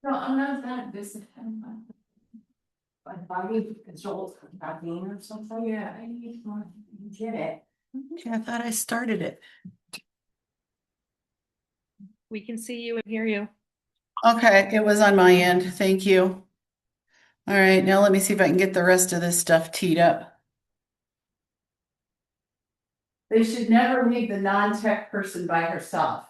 No, I'm not that busy. Like body controls caffeine or something. Yeah, I need more. Get it. Okay, I thought I started it. We can see you and hear you. Okay, it was on my end. Thank you. All right, now let me see if I can get the rest of this stuff teed up. They should never leave the non-tech person by herself.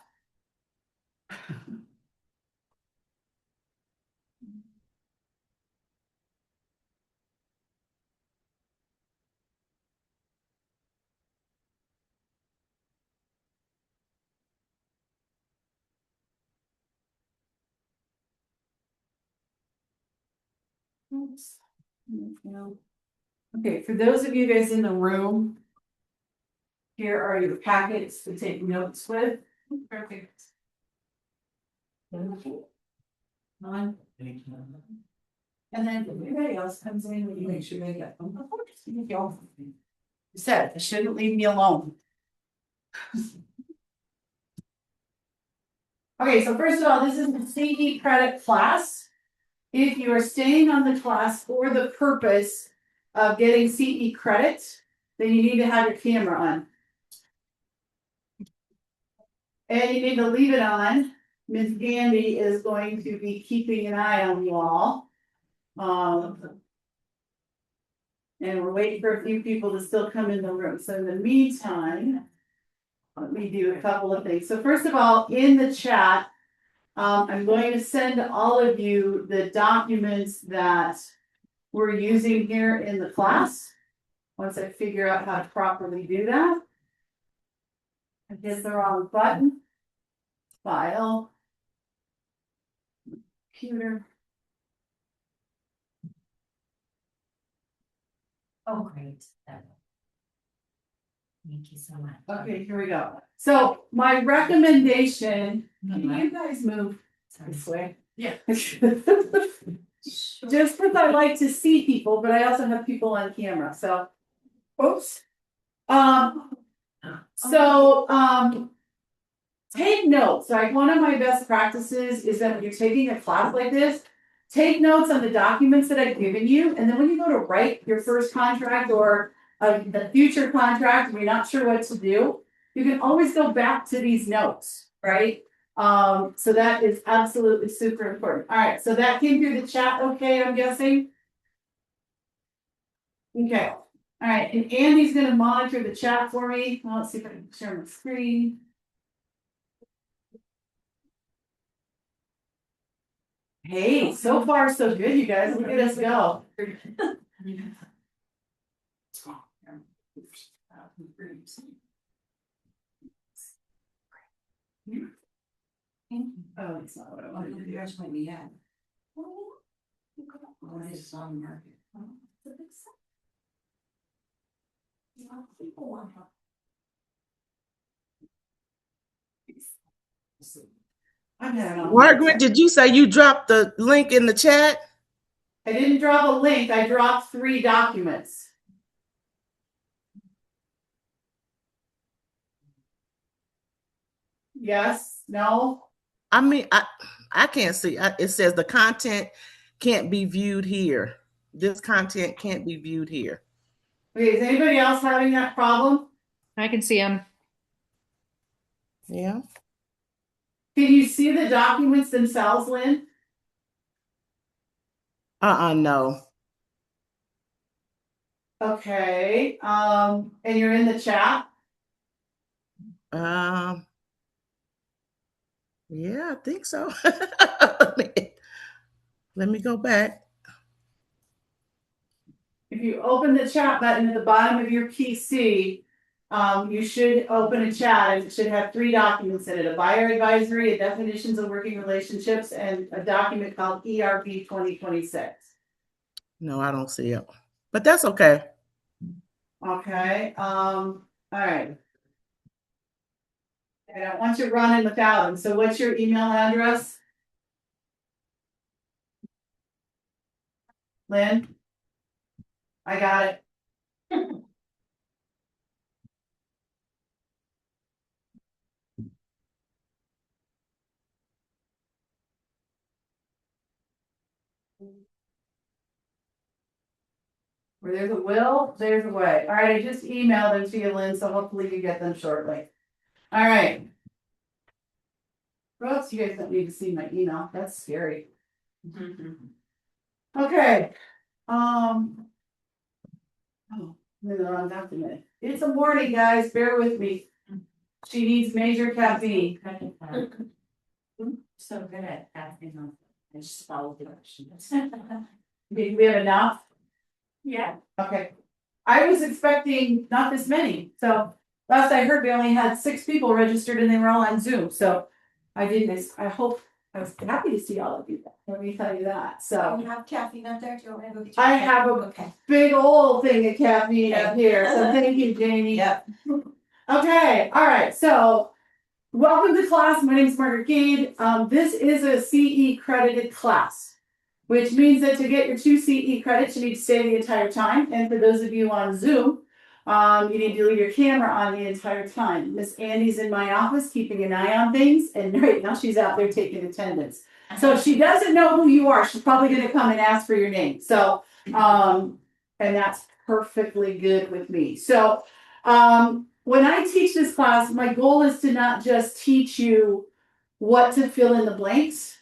Oops. Okay, for those of you guys in the room, here are your packets to take notes with. Perfect. On. And then if anybody else comes in, you make sure they get them. You said, they shouldn't leave me alone. Okay, so first of all, this is the CE credit class. If you are staying on the class for the purpose of getting CE credit, then you need to have your camera on. And you need to leave it on. Ms. Gandy is going to be keeping an eye on you all. And we're waiting for a few people to still come in the room. So in the meantime, let me do a couple of things. So first of all, in the chat, I'm going to send to all of you the documents that we're using here in the class. Once I figure out how to properly do that. I hit the wrong button. File. Computer. Oh, great. Thank you so much. Okay, here we go. So my recommendation, can you guys move this way? Yeah. Just because I like to see people, but I also have people on camera, so. Oops. Take notes. Like one of my best practices is that when you're taking a class like this, take notes on the documents that I've given you, and then when you go to write your first contract or a future contract, and you're not sure what to do, you can always go back to these notes, right? So that is absolutely super important. All right, so that came through the chat, okay, I'm guessing? Okay, all right, and Andy's gonna monitor the chat for me. Well, let's see if I can share my screen. Hey, so far so good, you guys. Look at us go. Oh, it's not what I wanted to do. Yours might be at. What is on the market? Margaret, did you say you dropped the link in the chat? I didn't drop a link, I dropped 3 documents. Yes, no? I mean, I can't see. It says the content can't be viewed here. This content can't be viewed here. Okay, is anybody else having that problem? I can see him. Yeah. Can you see the documents themselves, Lynn? No. Okay, and you're in the chat? Yeah, I think so. Let me go back. If you open the chat button at the bottom of your PC, you should open a chat and it should have 3 documents in it: a buyer advisory, a definitions of working relationships, and a document called ERB 2026. No, I don't see it, but that's okay. Okay, all right. I don't want you running without them. So what's your email address? Lynn? I got it. Where there's a will, there's a way. All right, I just emailed them to you, Lynn, so hopefully you get them shortly. All right. Brooks, you guys don't need to see my email. That's scary. Okay. Oh, I'm in the wrong document. It's a morning, guys. Bear with me. She needs major caffeine. So good at asking. I just follow directions. Did we have enough? Yeah. Okay. I was expecting not this many, so last I heard, we only had 6 people registered and they were all on Zoom, so I was happy to see all of you, let me tell you that, so. You have caffeine up there, do you want me to go get you? I have a Okay. big old thing of caffeine up here, so thank you, Janie. Yep. Okay, all right, so welcome to class. My name is Margaret Gade. This is a CE credited class, which means that to get your 2 CE credits, you need to stay the entire time. And for those of you on Zoom, you need to leave your camera on the entire time. Miss Andy's in my office keeping an eye on things, and right now she's out there taking attendance. So if she doesn't know who you are, she's probably going to come and ask for your name. So, and that's perfectly good with me. So, when I teach this class, my goal is to not just teach you what to fill in the blanks,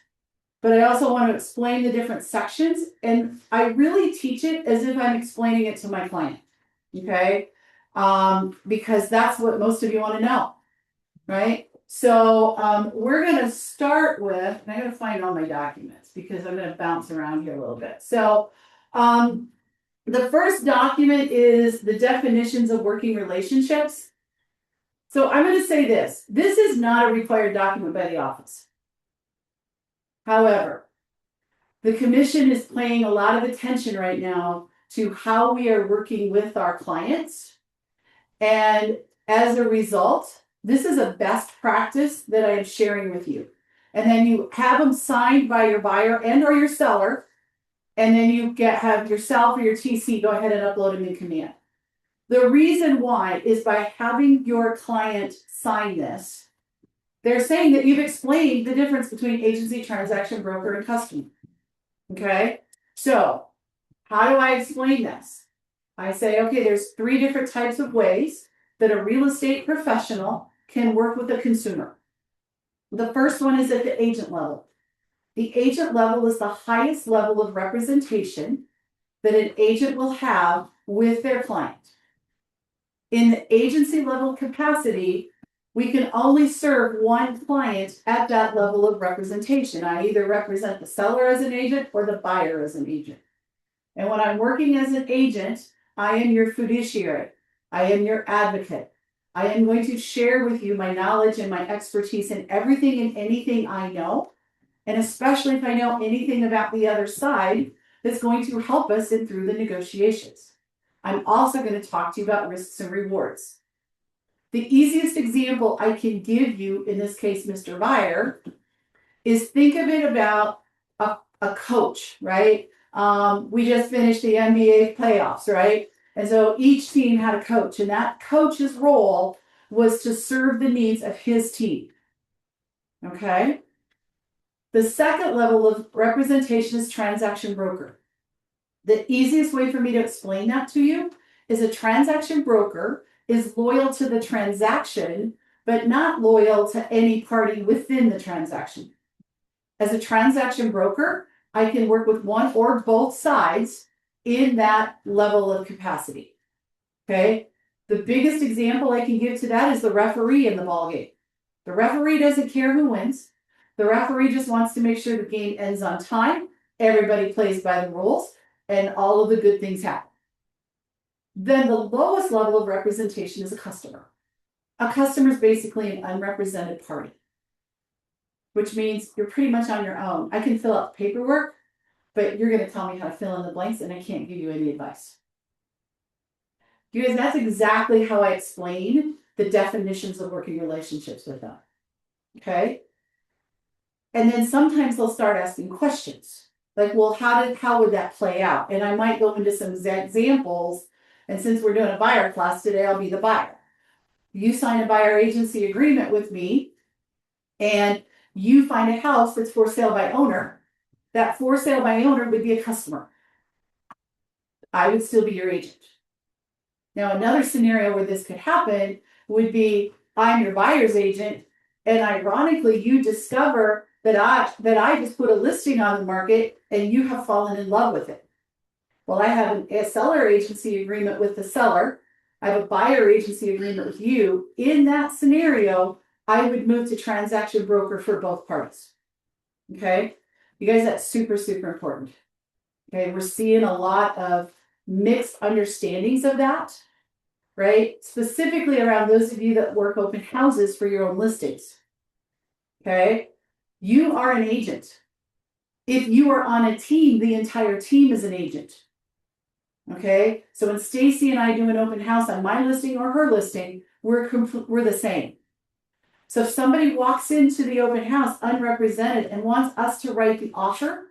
but I also want to explain the different sections. And I really teach it as if I'm explaining it to my client. Okay. Because that's what most of you want to know. Right. So we're going to start with, and I'm going to find all my documents because I'm going to bounce around here a little bit. So the first document is the definitions of working relationships. So I'm going to say this. This is not a required document by the office. However, the commission is paying a lot of attention right now to how we are working with our clients. And as a result, this is a best practice that I am sharing with you. And then you have them signed by your buyer and or your seller. And then you have yourself or your TC go ahead and upload them in Command. The reason why is by having your client sign this, they're saying that you've explained the difference between agency, transaction, broker, and customer. Okay, so how do I explain this? I say, okay, there's 3 different types of ways that a real estate professional can work with a consumer. The first one is at the agent level. The agent level is the highest level of representation that an agent will have with their client. In the agency level capacity, we can only serve one client at that level of representation. I either represent the seller as an agent or the buyer as an agent. And when I'm working as an agent, I am your fiduciary. I am your advocate. I am going to share with you my knowledge and my expertise in everything and anything I know. And especially if I know anything about the other side that's going to help us in through the negotiations. I'm also going to talk to you about risks and rewards. The easiest example I can give you, in this case, Mr. Buyer, is think of it about a coach, right? We just finished the NBA playoffs, right? And so each team had a coach, and that coach's role was to serve the needs of his team. Okay? The second level of representation is transaction broker. The easiest way for me to explain that to you is a transaction broker is loyal to the transaction, but not loyal to any party within the transaction. As a transaction broker, I can work with one or both sides in that level of capacity. Okay? The biggest example I can give to that is the referee in the ballgame. The referee doesn't care who wins. The referee just wants to make sure the game ends on time, everybody plays by the rules, and all of the good things happen. Then the lowest level of representation is a customer. A customer is basically an unrepresented party, which means you're pretty much on your own. I can fill out the paperwork, but you're going to tell me how to fill in the blanks, and I can't give you any advice. You guys, that's exactly how I explain the definitions of working relationships with them. Okay? And then sometimes they'll start asking questions. Like, well, how would that play out? And I might go into some examples. And since we're doing a buyer class today, I'll be the buyer. You sign a buyer agency agreement with me, and you find a house that's for sale by owner. That for sale by owner would be a customer. I would still be your agent. Now, another scenario where this could happen would be I'm your buyer's agent, and ironically, you discover that I just put a listing on the market and you have fallen in love with it. Well, I have a seller agency agreement with the seller. I have a buyer agency agreement with you. In that scenario, I would move to transaction broker for both parties. Okay, you guys, that's super, super important. Okay, we're seeing a lot of mixed understandings of that, right? Specifically around those of you that work open houses for your own listings. Okay, you are an agent. If you are on a team, the entire team is an agent. Okay, so when Stacy and I do an open house on my listing or her listing, we're the same. So if somebody walks into the open house unrepresented and wants us to write the offer,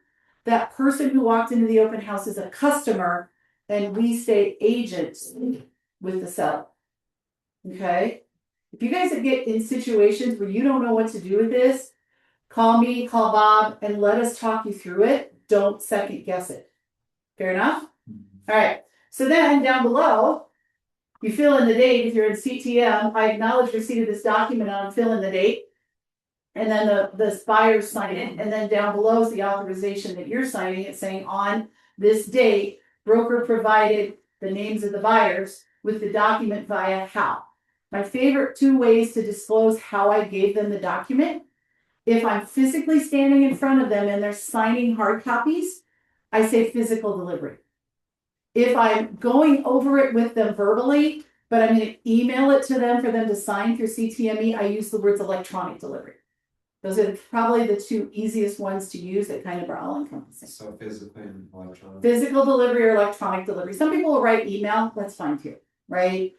that person who walked into the open house is a customer, and we stay agents with the seller. Okay, if you guys get in situations where you don't know what to do with this, call me, call Bob, and let us talk you through it. Don't second guess it. Fair enough? All right, so then down below, you fill in the date. If you're in CTM, I acknowledge receipt of this document, and I'll fill in the date. And then the buyers sign it, and then down below is the authorization that you're signing it, saying on this date, broker provided the names of the buyers with the document via how. My favorite 2 ways to disclose how I gave them the document. If I'm physically standing in front of them and they're signing hard copies, I say physical delivery. If I'm going over it with them verbally, but I'm going to email it to them for them to sign through CTME, I use the words electronic delivery. Those are probably the 2 easiest ones to use that kind of are all encompassing. So physically and electronic. Physical delivery or electronic delivery. Some people will write email, that's fine too, right?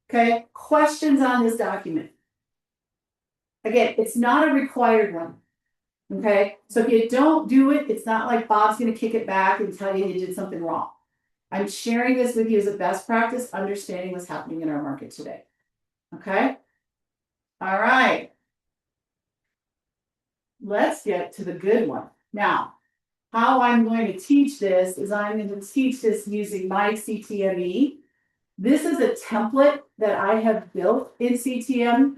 Okay, questions on this document. Again, it's not a required one. Okay, so if you don't do it, it's not like Bob's going to kick it back and tell you did something wrong. I'm sharing this with you as a best practice, understanding what's happening in our market today. Okay, all right. Let's get to the good one. Now, how I'm going to teach this is I'm going to teach this using my CTME. This is a template that I have built in CTM.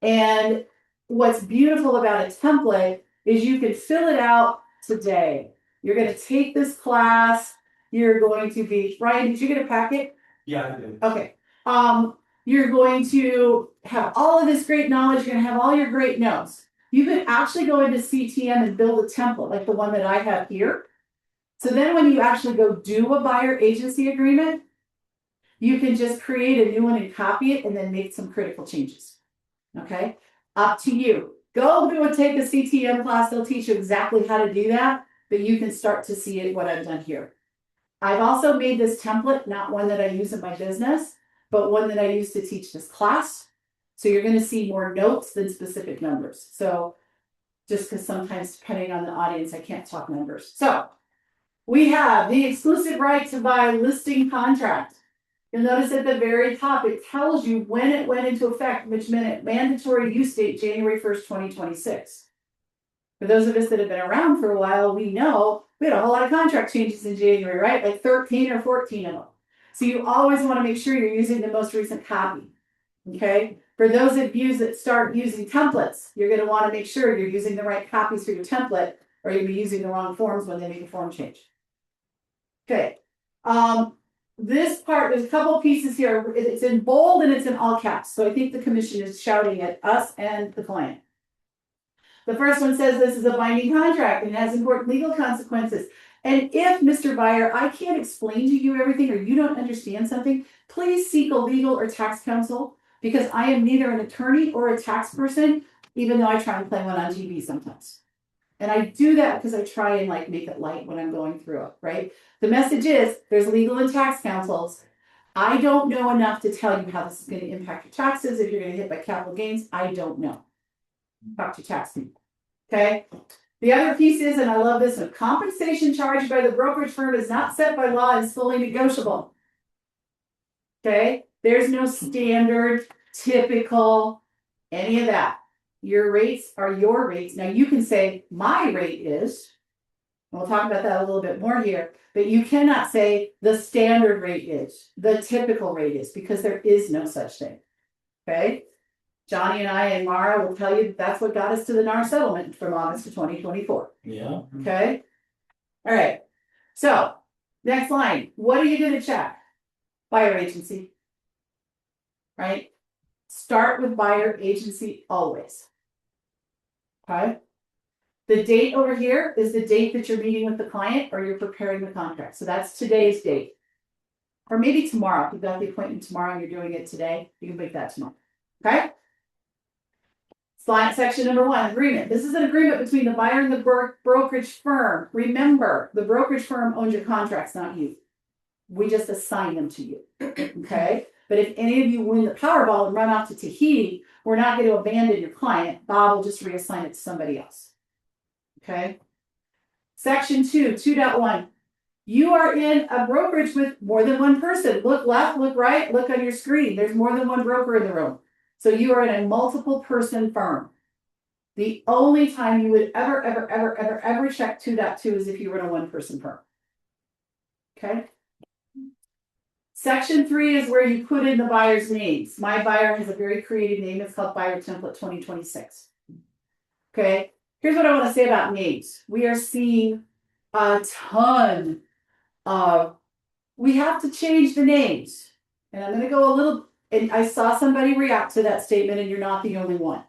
And what's beautiful about a template is you can fill it out today. You're going to take this class. You're going to be, Ryan, did you get a packet? Yeah, I did. Okay. You're going to have all of this great knowledge. You're going to have all your great notes. You could actually go into CTM and build a template like the one that I have here. So then when you actually go do a buyer agency agreement, you can just create a new one and copy it and then make some critical changes. Okay, up to you. Go take a CTM class. They'll teach you exactly how to do that, but you can start to see it, what I've done here. I've also made this template, not one that I use in my business, but one that I use to teach this class. So you're going to see more notes than specific numbers. So just because sometimes depending on the audience, I can't talk numbers. So we have the exclusive right to buy listing contract. You'll notice at the very top, it tells you when it went into effect, which meant mandatory use date, January 1st, 2026. For those of us that have been around for a while, we know we had a whole lot of contract changes in January, right? Like 13 or 14 of them. So you always want to make sure you're using the most recent copy. Okay. For those of you that start using templates, you're going to want to make sure you're using the right copies for your template, or you'll be using the wrong forms when they make a form change. Okay. This part, there's a couple pieces here. It's in bold and it's in all caps. So I think the commission is shouting at us and the client. The first one says this is a binding contract and has important legal consequences. And if, Mr. Buyer, I can't explain to you everything or you don't understand something, please seek a legal or tax counsel, because I am neither an attorney or a tax person, even though I try and play one on TV sometimes. And I do that because I try and make it light when I'm going through it, right? The message is there's legal and tax counsels. I don't know enough to tell you how this is going to impact your taxes. If you're going to hit by capital gains, I don't know. Talk to tax people. Okay. The other piece is, and I love this one, compensation charged by the brokerage firm is not set by law and is fully negotiable. Okay. There's no standard, typical, any of that. Your rates are your rates. Now you can say my rate is, We'll talk about that a little bit more here, but you cannot say the standard rate is, the typical rate is, because there is no such thing. Okay? Johnny and I and Mara will tell you that's what got us to the NAR settlement from August of 2024. Yeah. Okay? All right. So, next line. What are you going to check? Buyer agency. Right? Start with buyer agency always. Okay? The date over here is the date that you're meeting with the client or you're preparing the contract. So that's today's date. Or maybe tomorrow. If you've got the appointment tomorrow and you're doing it today, you can make that tomorrow. Okay? Slide section number 1, agreement. This is an agreement between the buyer and the brokerage firm. Remember, the brokerage firm owns your contracts, not you. We just assign them to you. Okay? But if any of you win the Powerball and run off to Tahiti, we're not going to abandon your client. Bob will just reassign it to somebody else. Okay? Section 2, 2.1. You are in a brokerage with more than one person. Look left, look right, look on your screen. There's more than one broker in the room. So you are in a multiple person firm. The only time you would ever check 2.2 is if you were in a one person firm. Okay? Section 3 is where you put in the buyer's names. My buyer has a very creative name. It's called Buyer Template 2026. Okay? Here's what I want to say about names. We are seeing a ton of, we have to change the names. And I'm going to go a little, and I saw somebody react to that statement, and you're not the only one.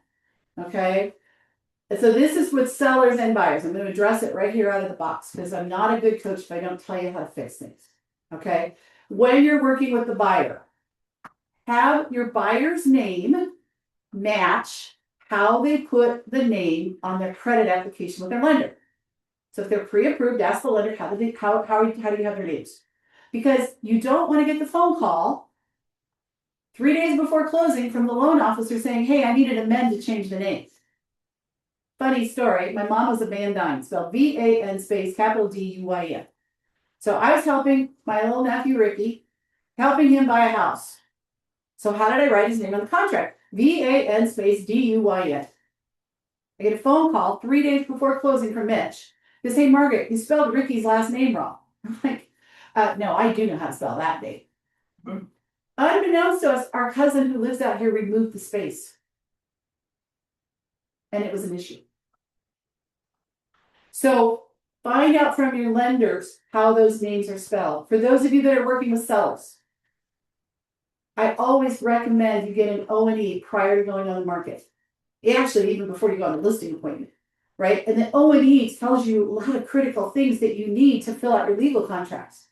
Okay? And so this is with sellers and buyers. I'm going to address it right here out of the box because I'm not a good coach if I don't tell you how to fix things. Okay? When you're working with the buyer, have your buyer's name match how they put the name on their credit application with their lender. So if they're pre-approved, ask the lender, how do you have their names? Because you don't want to get the phone call 3 days before closing from the loan officer saying, hey, I need an amend to change the names. Funny story, my mom was a Van Dyne, spelled V-A-N space capital D-U-Y-N. So I was helping my little nephew, Ricky, helping him buy a house. So how did I write his name on the contract? V-A-N space D-U-Y-N. I get a phone call 3 days before closing from Mitch. He says, hey, Margaret, you spelled Ricky's last name wrong. I'm like, no, I do know how to spell that name. Unbeknownst to us, our cousin who lives out here removed the space. And it was an issue. So find out from your lenders how those names are spelled. For those of you that are working with sellers, I always recommend you get an O&E prior to going on the market. Actually, even before you go on a listing appointment, right? And the O&E tells you a lot of critical things that you need to fill out your legal contracts.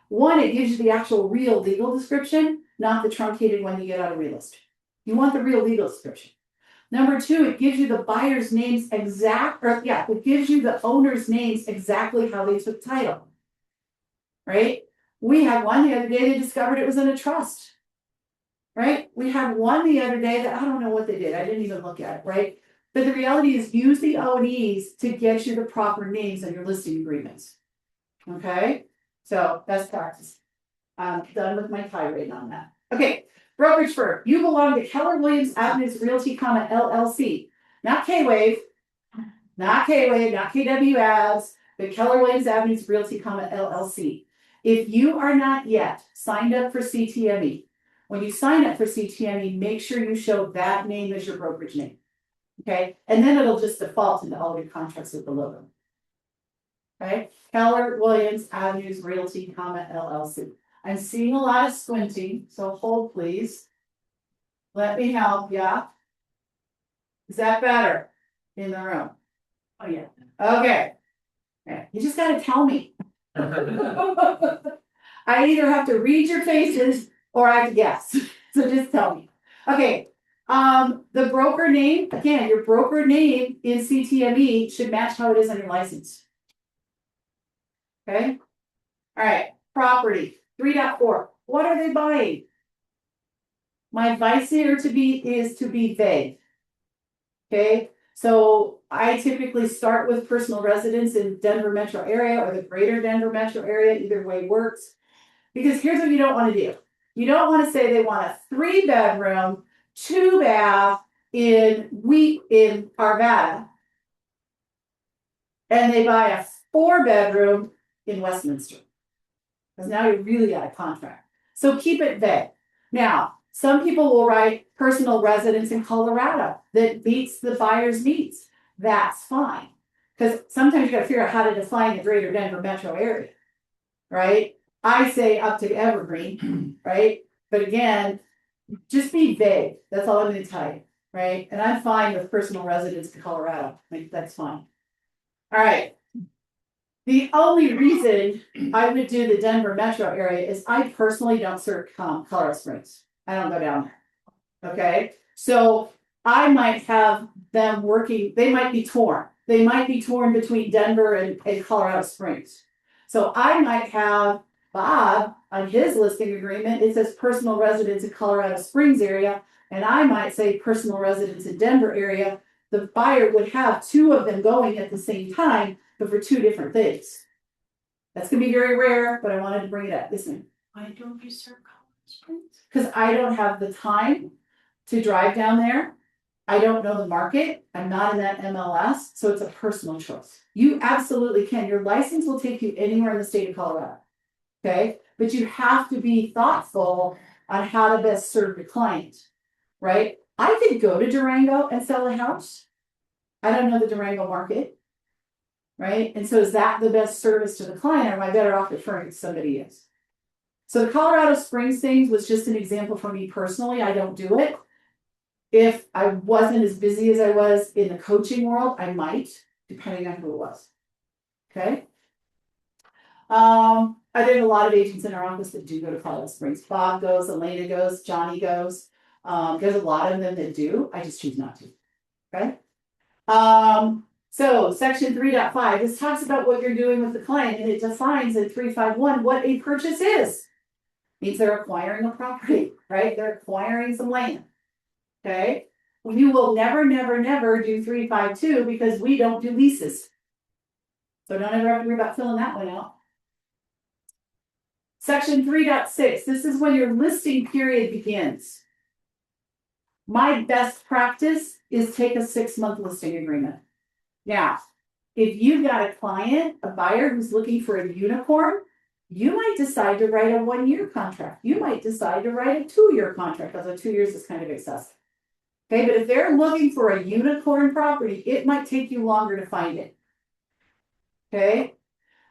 One, it gives you the actual real legal description, not the truncated one you get out of Realist. You want the real legal description. Number 2, it gives you the buyer's names it gives you the owner's names exactly how they took title. Right? We had one the other day, they discovered it was in a trust. Right? We had one the other day that I don't know what they did. I didn't even look at it, right? But the reality is use the O&Es to get you the proper names on your listing agreements. Okay? So best practice. I'm done with my tirade on that. Okay. Brokerage firm. You belong to Keller Williams Avenues Realty, LLC. Not K-Wave, not KW Ads, but Keller Williams Avenues Realty, LLC. If you are not yet signed up for CTME, when you sign up for CTME, make sure you show that name as your brokerage name. Okay? And then it'll just default into all your contracts with the logo. Okay? Keller Williams Avenues Realty, LLC. I'm seeing a lot of squinting, so hold please. Let me help ya. Is that better in the room? Oh yeah. Okay. You just gotta tell me. I either have to read your faces or I have to guess. So just tell me. Okay. The broker name, again, your broker name in CTME should match how it is on your license. Okay. All right. Property. 3.4. What are they buying? My advice here is to be vague. Okay, so I typically start with personal residence in Denver metro area or the greater Denver metro area. Either way works. Because here's what you don't want to do. You don't want to say they want a 3-bedroom, 2-bath in Arvada, and they buy a 4-bedroom in Westminster. Because now you're really out of contract. So keep it vague. Now, some people will write personal residence in Colorado that meets the buyer's needs. That's fine. Because sometimes you got to figure out how to define the greater Denver metro area, right? I say up to Evergreen, right? But again, just be vague. That's all I'm going to tell you, right? And I'm fine with personal residence in Colorado. Like, that's fine. All right. The only reason I would do the Denver metro area is I personally don't serve Colorado Springs. I don't go down there. Okay. So I might have them working, they might be torn. They might be torn between Denver and Colorado Springs. So I might have Bob on his listing agreement, it says personal residence in Colorado Springs area, and I might say personal residence in Denver area. The buyer would have 2 of them going at the same time, but for 2 different things. That's gonna be very rare, but I wanted to bring it up. Listen. Why don't you serve Colorado Springs? Because I don't have the time to drive down there. I don't know the market. I'm not in that MLS, so it's a personal choice. You absolutely can. Your license will take you anywhere in the state of Colorado. Okay, but you have to be thoughtful on how to best serve the client, right? I could go to Durango and sell a house. I don't know the Durango market, right? And so is that the best service to the client, or am I better off referring to somebody else? So the Colorado Springs thing was just an example for me personally. I don't do it. If I wasn't as busy as I was in the coaching world, I might, depending on who it was. Okay. There's a lot of agents in our office that do go to Colorado Springs. Bob goes, Elena goes, Johnny goes. There's a lot of them that do. I just choose not to. Okay. So section 3.5, this talks about what you're doing with the client, and it defines in 351 what a purchase is. Means they're acquiring a property, right? They're acquiring some land. Okay. You will never do 352 because we don't do leases. So don't ever have to worry about filling that one out. Section 3.6, this is when your listing period begins. My best practice is take a 6-month listing agreement. Now, if you've got a client, a buyer who's looking for a unicorn, you might decide to write a 1-year contract. You might decide to write a 2-year contract, although 2 years is kind of excessive. Okay, but if they're looking for a unicorn property, it might take you longer to find it. Okay,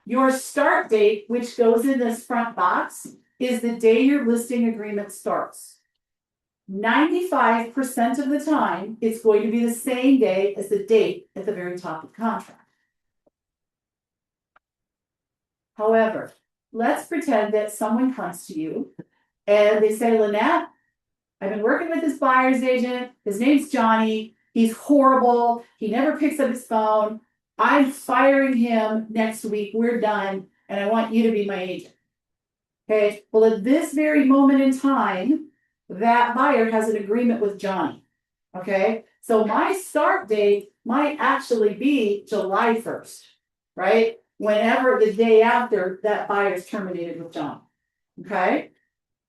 your start date, which goes in this front box, is the day your listing agreement starts. 95% of the time, it's going to be the same day as the date at the very top of the contract. However, let's pretend that someone comes to you and they say, Lynette, I've been working with this buyer's agent. His name's Johnny. He's horrible. He never picks up his phone. I'm firing him next week. We're done. And I want you to be my agent. Okay. Well, at this very moment in time, that buyer has an agreement with Johnny. Okay. So my start date might actually be July 1st, right? Whenever the day after that buyer is terminated with John. Okay.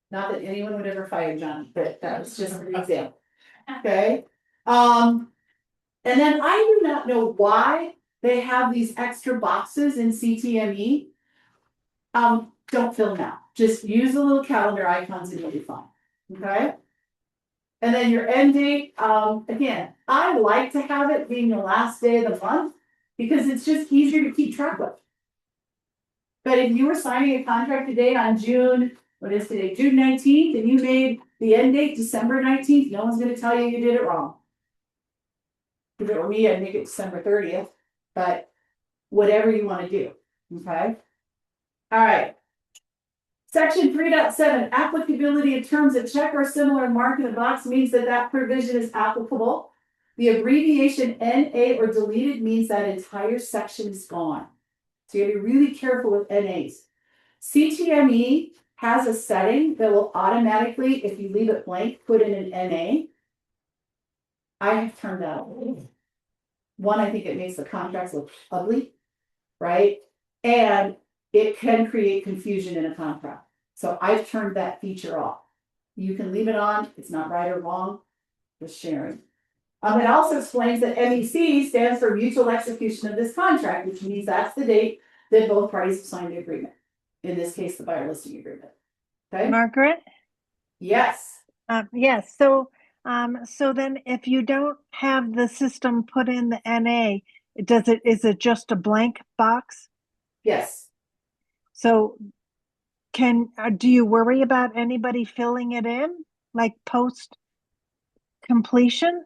Not that anyone would ever fire Johnny, but that was just an example. Okay. And then I do not know why they have these extra boxes in CTME. Don't fill them out. Just use the little calendar icons and you'll be fine. Okay. And then your end date, again, I like to have it being the last day of the month because it's just easier to keep track of. But if you were signing a contract today on June 19th, and you made the end date December 19th, no one's going to tell you you did it wrong. If it were me, I'd make it December 30th, but whatever you want to do. Okay. All right. Section 3.7, applicability of terms that check or similar mark in the box means that provision is applicable. The abbreviation NA or deleted means that entire section is gone. So you have to be really careful with NAs. CTME has a setting that will automatically, if you leave it blank, put in an NA. I have turned that off. One, I think it makes the contracts look ugly, right? And it can create confusion in a contract. So I've turned that feature off. You can leave it on, it's not right or wrong, just sharing. It also explains that MEC stands for mutual execution of this contract, which means that's the date that both parties have signed the agreement. In this case, the buyer listing agreement. Okay? Margaret? Yes. Yes, so then if you don't have the system put in the NA, is it just a blank box? Yes. So do you worry about anybody filling it in, like post completion?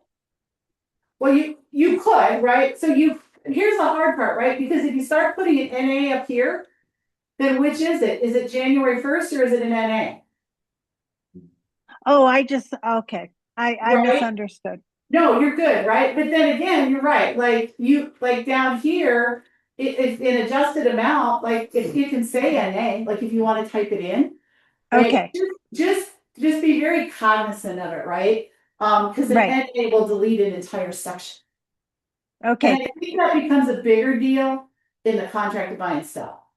Well, you could, right? So here's the hard part, right? Because if you start putting an NA up here, then which is it? Is it January 1st or is it an NA? Oh, okay. I Right? misunderstood. No, you're good, right? But then again, you're right. Like down here, it's in adjusted amount, like if you can say NA, like if you want to type it in. Right? Okay, Just be very cognizant of it, right? Because an right. NA will delete an entire section. And Okay, I think that becomes a bigger deal in the contract to buy and sell.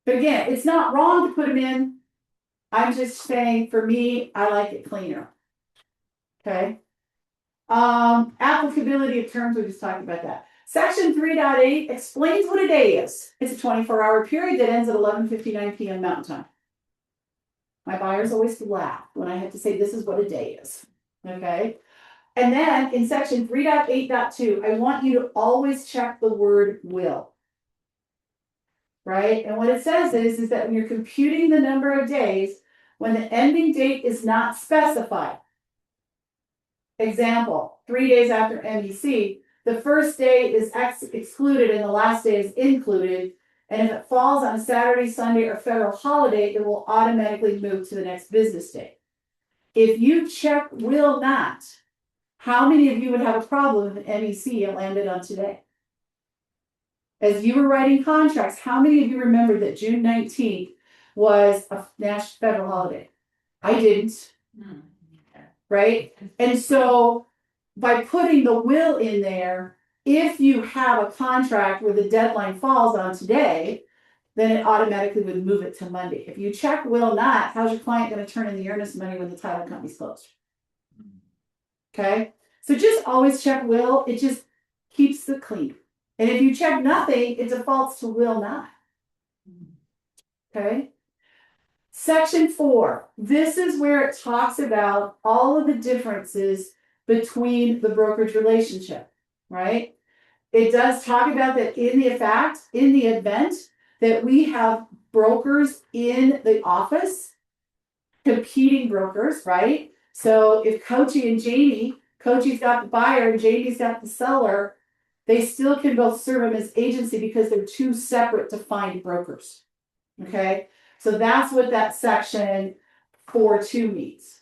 But again, it's not wrong to put them in. I'm just saying, for me, I like it cleaner. Okay. Applicability of terms, we just talked about that. Section 3.8 explains what a day is. It's a 24-hour period that ends at 11:59 p.m. Mountain Time. My buyers always laugh when I have to say this is what a day is. Okay. And then in section 3.8.2, I want you to always check the word will. Right? And what it says is that when you're computing the number of days, when the ending date is not specified. Example, 3 days after MEC, the first day is excluded and the last day is included. And if it falls on a Saturday, Sunday, or federal holiday, it will automatically move to the next business day. If you check will not, how many of you would have a problem with an MEC it landed on today? As you were writing contracts, how many of you remember that June 19th was a national federal holiday? I didn't. Right? And so by putting the will in there, if you have a contract where the deadline falls on today, then it automatically would move it to Monday. If you check will not, how's your client going to turn in the earnest money when the title company's closed? Okay? So just always check will. It just keeps it clean. And if you check nothing, it defaults to will not. Okay? Section 4. This is where it talks about all of the differences between the brokerage relationship, right? It does talk about that in the event that we have brokers in the office, competing brokers, right? So if Coachy and Jamie, Coachy's got the buyer and Jamie's got the seller, they still can both serve them as agency because they're two separate defined brokers. Okay, so that's what that section 4.2 means.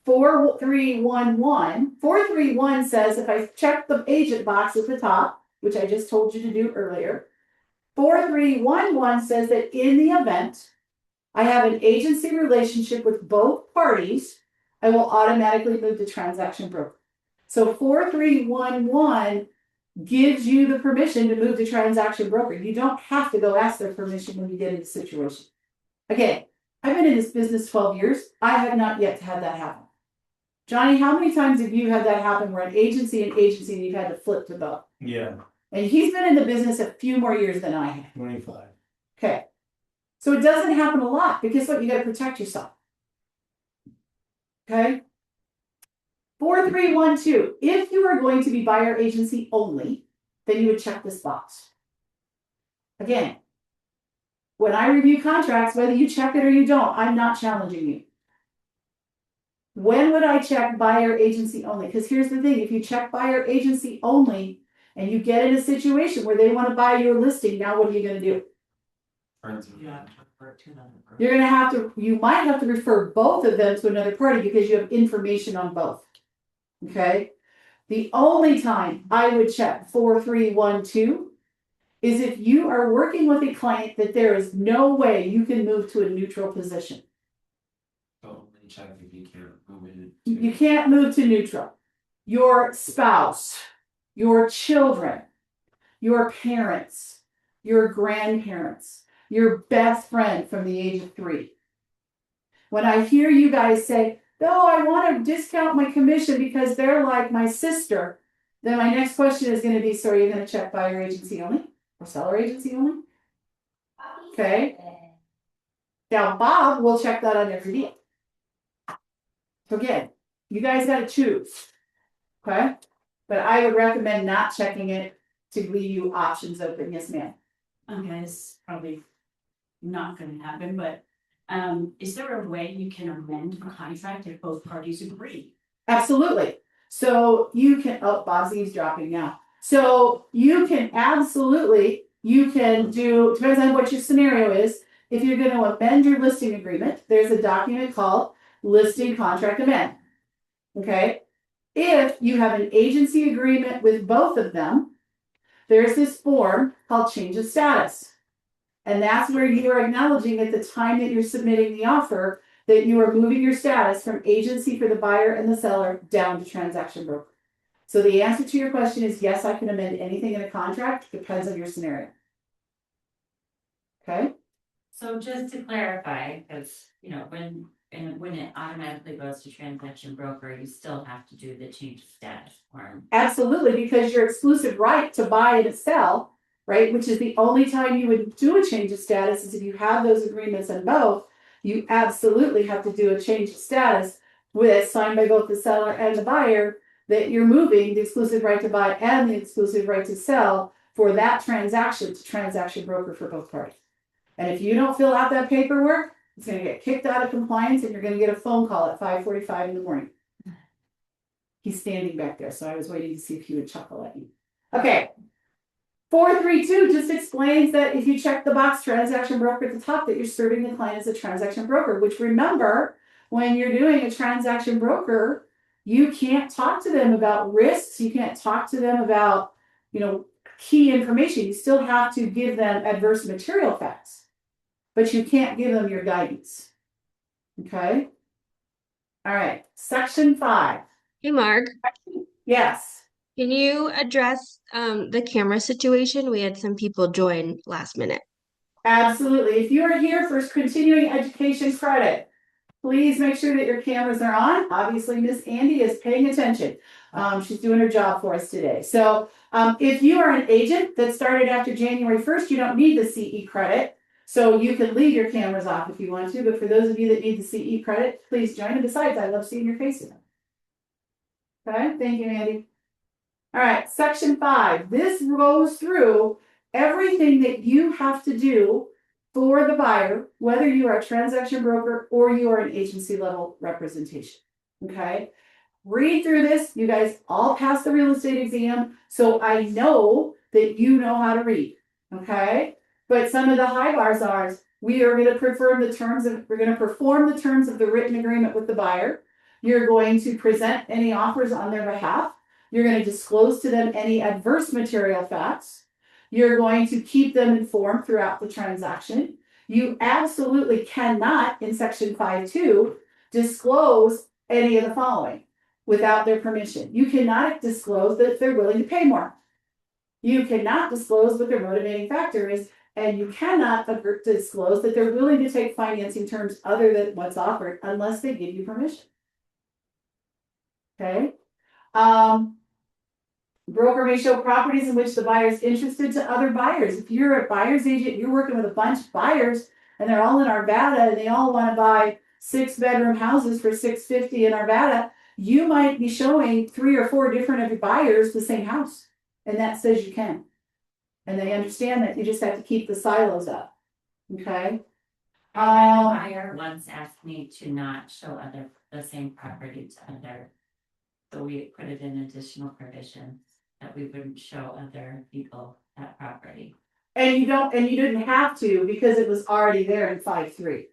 4.3.1.1 says if I check the agent box at the top, which I just told you to do earlier, 4.3.1.1 says that in the event I have an agency relationship with both parties, I will automatically move to transaction broker. So 4.3.1.1 gives you the permission to move to transaction broker. You don't have to go ask their permission when you get into the situation. Again, I've been in this business 12 years. I have not yet had that happen. Johnny, how many times have you had that happen where an agency and you've had to flip to both? Yeah, And he's been in the business a few more years than I have. 25. Okay. So it doesn't happen a lot, but guess what? You got to protect yourself. Okay. 4.3.1.2. If you are going to be buyer agency only, then you would check this box. Again, when I review contracts, whether you check it or you don't, I'm not challenging you. When would I check buyer agency only? Because here's the thing, if you check buyer agency only and you get in a situation where they want to buy your listing, now what are you going to do? You're going to have to, you might have to refer both of them to another party because you have information on both. Okay. The only time I would check 4.3.1.2 is if you are working with a client that there is no way you can move to a neutral position. So only check if you can't move it. You can't move to neutral. Your spouse, your children, your parents, your grandparents, your best friend from the age of 3. When I hear you guys say, no, I want to discount my commission because they're like my sister, then my next question is gonna be, so are you gonna check buyer agency only or seller agency only? Okay. Now Bob will check that on every deal. So again, you guys gotta choose. Okay? But I would recommend not checking it to leave you options open. Yes, ma'am. Okay, it's probably not gonna happen, but is there a way you can amend the contract if both parties agree? Absolutely. So you can, oh, Bob's eavesdropping now. So you can absolutely, you can do, depends on what your scenario is. If you're going to amend your listing agreement, there's a document called listing contract amend. Okay. If you have an agency agreement with both of them, there's this form called change of status. And that's where you are acknowledging at the time that you're submitting the offer that you are moving your status from agency for the buyer and the seller down to transaction broker. So the answer to your question is yes, I can amend anything in a contract, depends on your scenario. Okay? So just to clarify, because when it automatically goes to transaction broker, you still have to do the change of status form. Absolutely, because your exclusive right to buy and sell, right, which is the only time you would do a change of status is if you have those agreements in both, you absolutely have to do a change of status with signed by both the seller and the buyer that you're moving the exclusive right to buy and the exclusive right to sell for that transaction to transaction broker for both parties. And if you don't fill out that paperwork, it's going to get kicked out of compliance and you're going to get a phone call at 5:45 in the morning. He's standing back there, so I was waiting to see if he would chuckle at you. Okay. 432 just explains that if you check the box transaction broker at the top, that you're serving the client as a transaction broker, which remember, when you're doing a transaction broker, you can't talk to them about risks. You can't talk to them about, key information. You still have to give them adverse material facts, but you can't give them your guidance. Okay. All right. Section 5. Hey, Mark, Yes. can you address the camera situation? We had some people join last minute. Absolutely. If you are here for continuing education credit, please make sure that your cameras are on. Obviously, Miss Andy is paying attention. She's doing her job for us today. So if you are an agent that started after January 1st, you don't need the CE credit. So you can leave your cameras off if you want to. But for those of you that need the CE credit, please join. And besides, I love seeing your faces. Okay, thank you, Andy. All right, section 5. This goes through everything that you have to do for the buyer, whether you are a transaction broker or you are an agency level representation. Okay, read through this. You guys all passed the real estate exam, so I know that you know how to read. Okay, but some of the high bars are we are going to perform the terms of the written agreement with the buyer. You're going to present any offers on their behalf. You're going to disclose to them any adverse material facts. You're going to keep them informed throughout the transaction. You absolutely cannot, in section 5.2, disclose any of the following without their permission. You cannot disclose that they're willing to pay more. You cannot disclose what their motivating factor is, and you cannot disclose that they're willing to take financing terms other than what's offered unless they give you permission. Okay. Broker may show properties in which the buyer is interested to other buyers. If you're a buyer's agent, you're working with a bunch of buyers and they're all in Arvada and they all want to buy 6-bedroom houses for $650 in Arvada, you might be showing 3 or 4 different of your buyers the same house. And that says you can. And they understand that you just have to keep the silos up. Okay. A buyer once asked me to not show the same property to other. So we put it in additional provisions that we wouldn't show other people that property. And you didn't have to because it was already there in 5.3.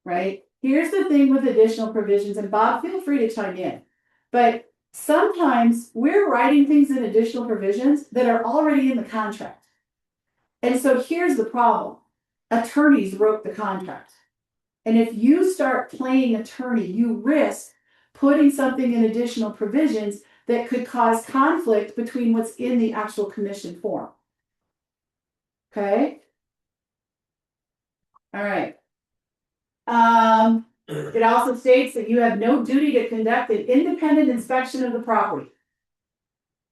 Right? Here's the thing with additional provisions, and Bob, feel free to chime in. But sometimes we're writing things in additional provisions that are already in the contract. And so here's the problem. Attorneys wrote the contract. And if you start playing attorney, you risk putting something in additional provisions that could cause conflict between what's in the actual commission form. Okay? All right. It also states that you have no duty to conduct an independent inspection of the property.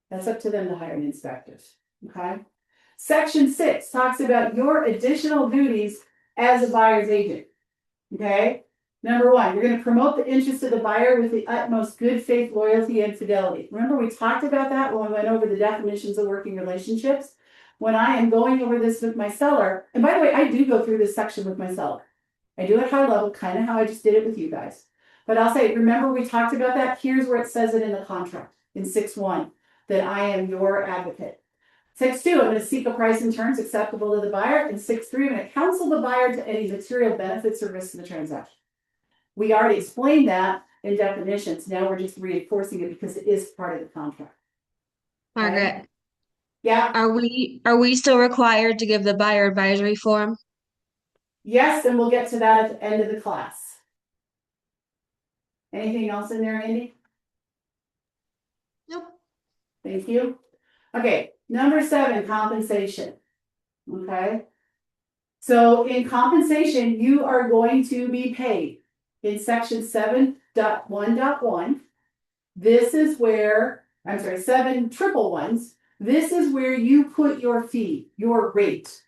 That's up to them to hire an inspector, okay? Section 6 talks about your additional duties as a buyer's agent, okay? Number 1, you're going to promote the interest of the buyer with the utmost good faith, loyalty, and fidelity. Remember, we talked about that when we went over the definitions of working relationships? When I am going over this with my seller, and by the way, I do go through this section with my seller. I do it high level, kind of how I just did it with you guys. But I'll say, remember we talked about that? Here's where it says it in the contract, in 6.1, that I am your advocate. 6.2, I'm going to seek a price and terms acceptable to the buyer. And 6.3, I'm going to counsel the buyer to any material benefits or risks of the transaction. We already explained that in definitions. Now we're just reinforcing it because it is part of the contract. Margaret, Yeah, are we still required to give the buyer advisory form? yes, and we'll get to that at the end of the class. Anything else in there, Andy? Nope. Thank you. Okay, number 7, compensation. Okay. So in compensation, you are going to be paid in section 7.1.1. This is where, I'm sorry, 7.1.1. This is where you put your fee, your rate.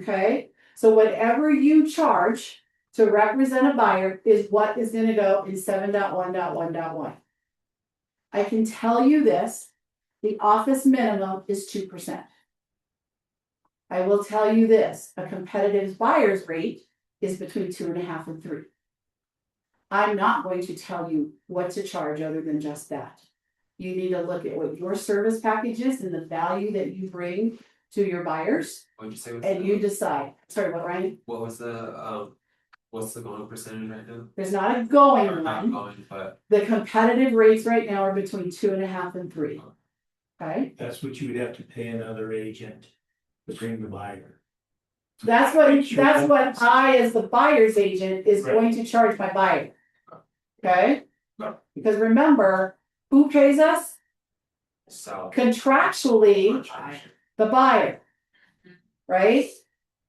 Okay. So whatever you charge to represent a buyer is what is going to go in 7.1.1.1. I can tell you this, the office minimum is 2%. I will tell you this, a competitive buyer's rate is between 2.5 and 3. I'm not going to tell you what to charge other than just that. You need to look at what your service package is and the value that you bring to your buyers, What'd you say? and you decide. Sorry, what, Ryan? What was the what's the going percentage right now? There's not a going Or not one. going, but The competitive rates right now are between 2.5 and 3. Okay? That's what you would have to pay another agent to bring the buyer. That's what I, as the buyer's agent, is Right. going to charge my buyer. Okay? Right. Because remember, who pays us? so Contractually, the buyer. Right?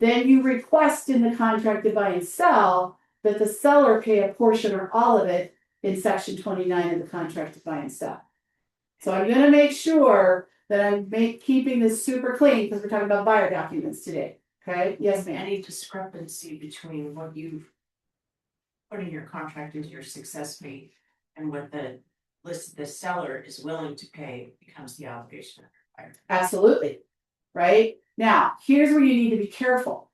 Then you request in the contract to buy and sell that the seller pay a portion or all of it in section 29 of the contract to buy and sell. So I'm gonna make sure that I'm keeping this super clean because we're talking about buyer documents today. Okay, yes, ma'am. Any discrepancy between what you've put in your contract into your success fee and what the seller is willing to pay becomes the obligation of the buyer. Absolutely. Right? Now, here's where you need to be careful.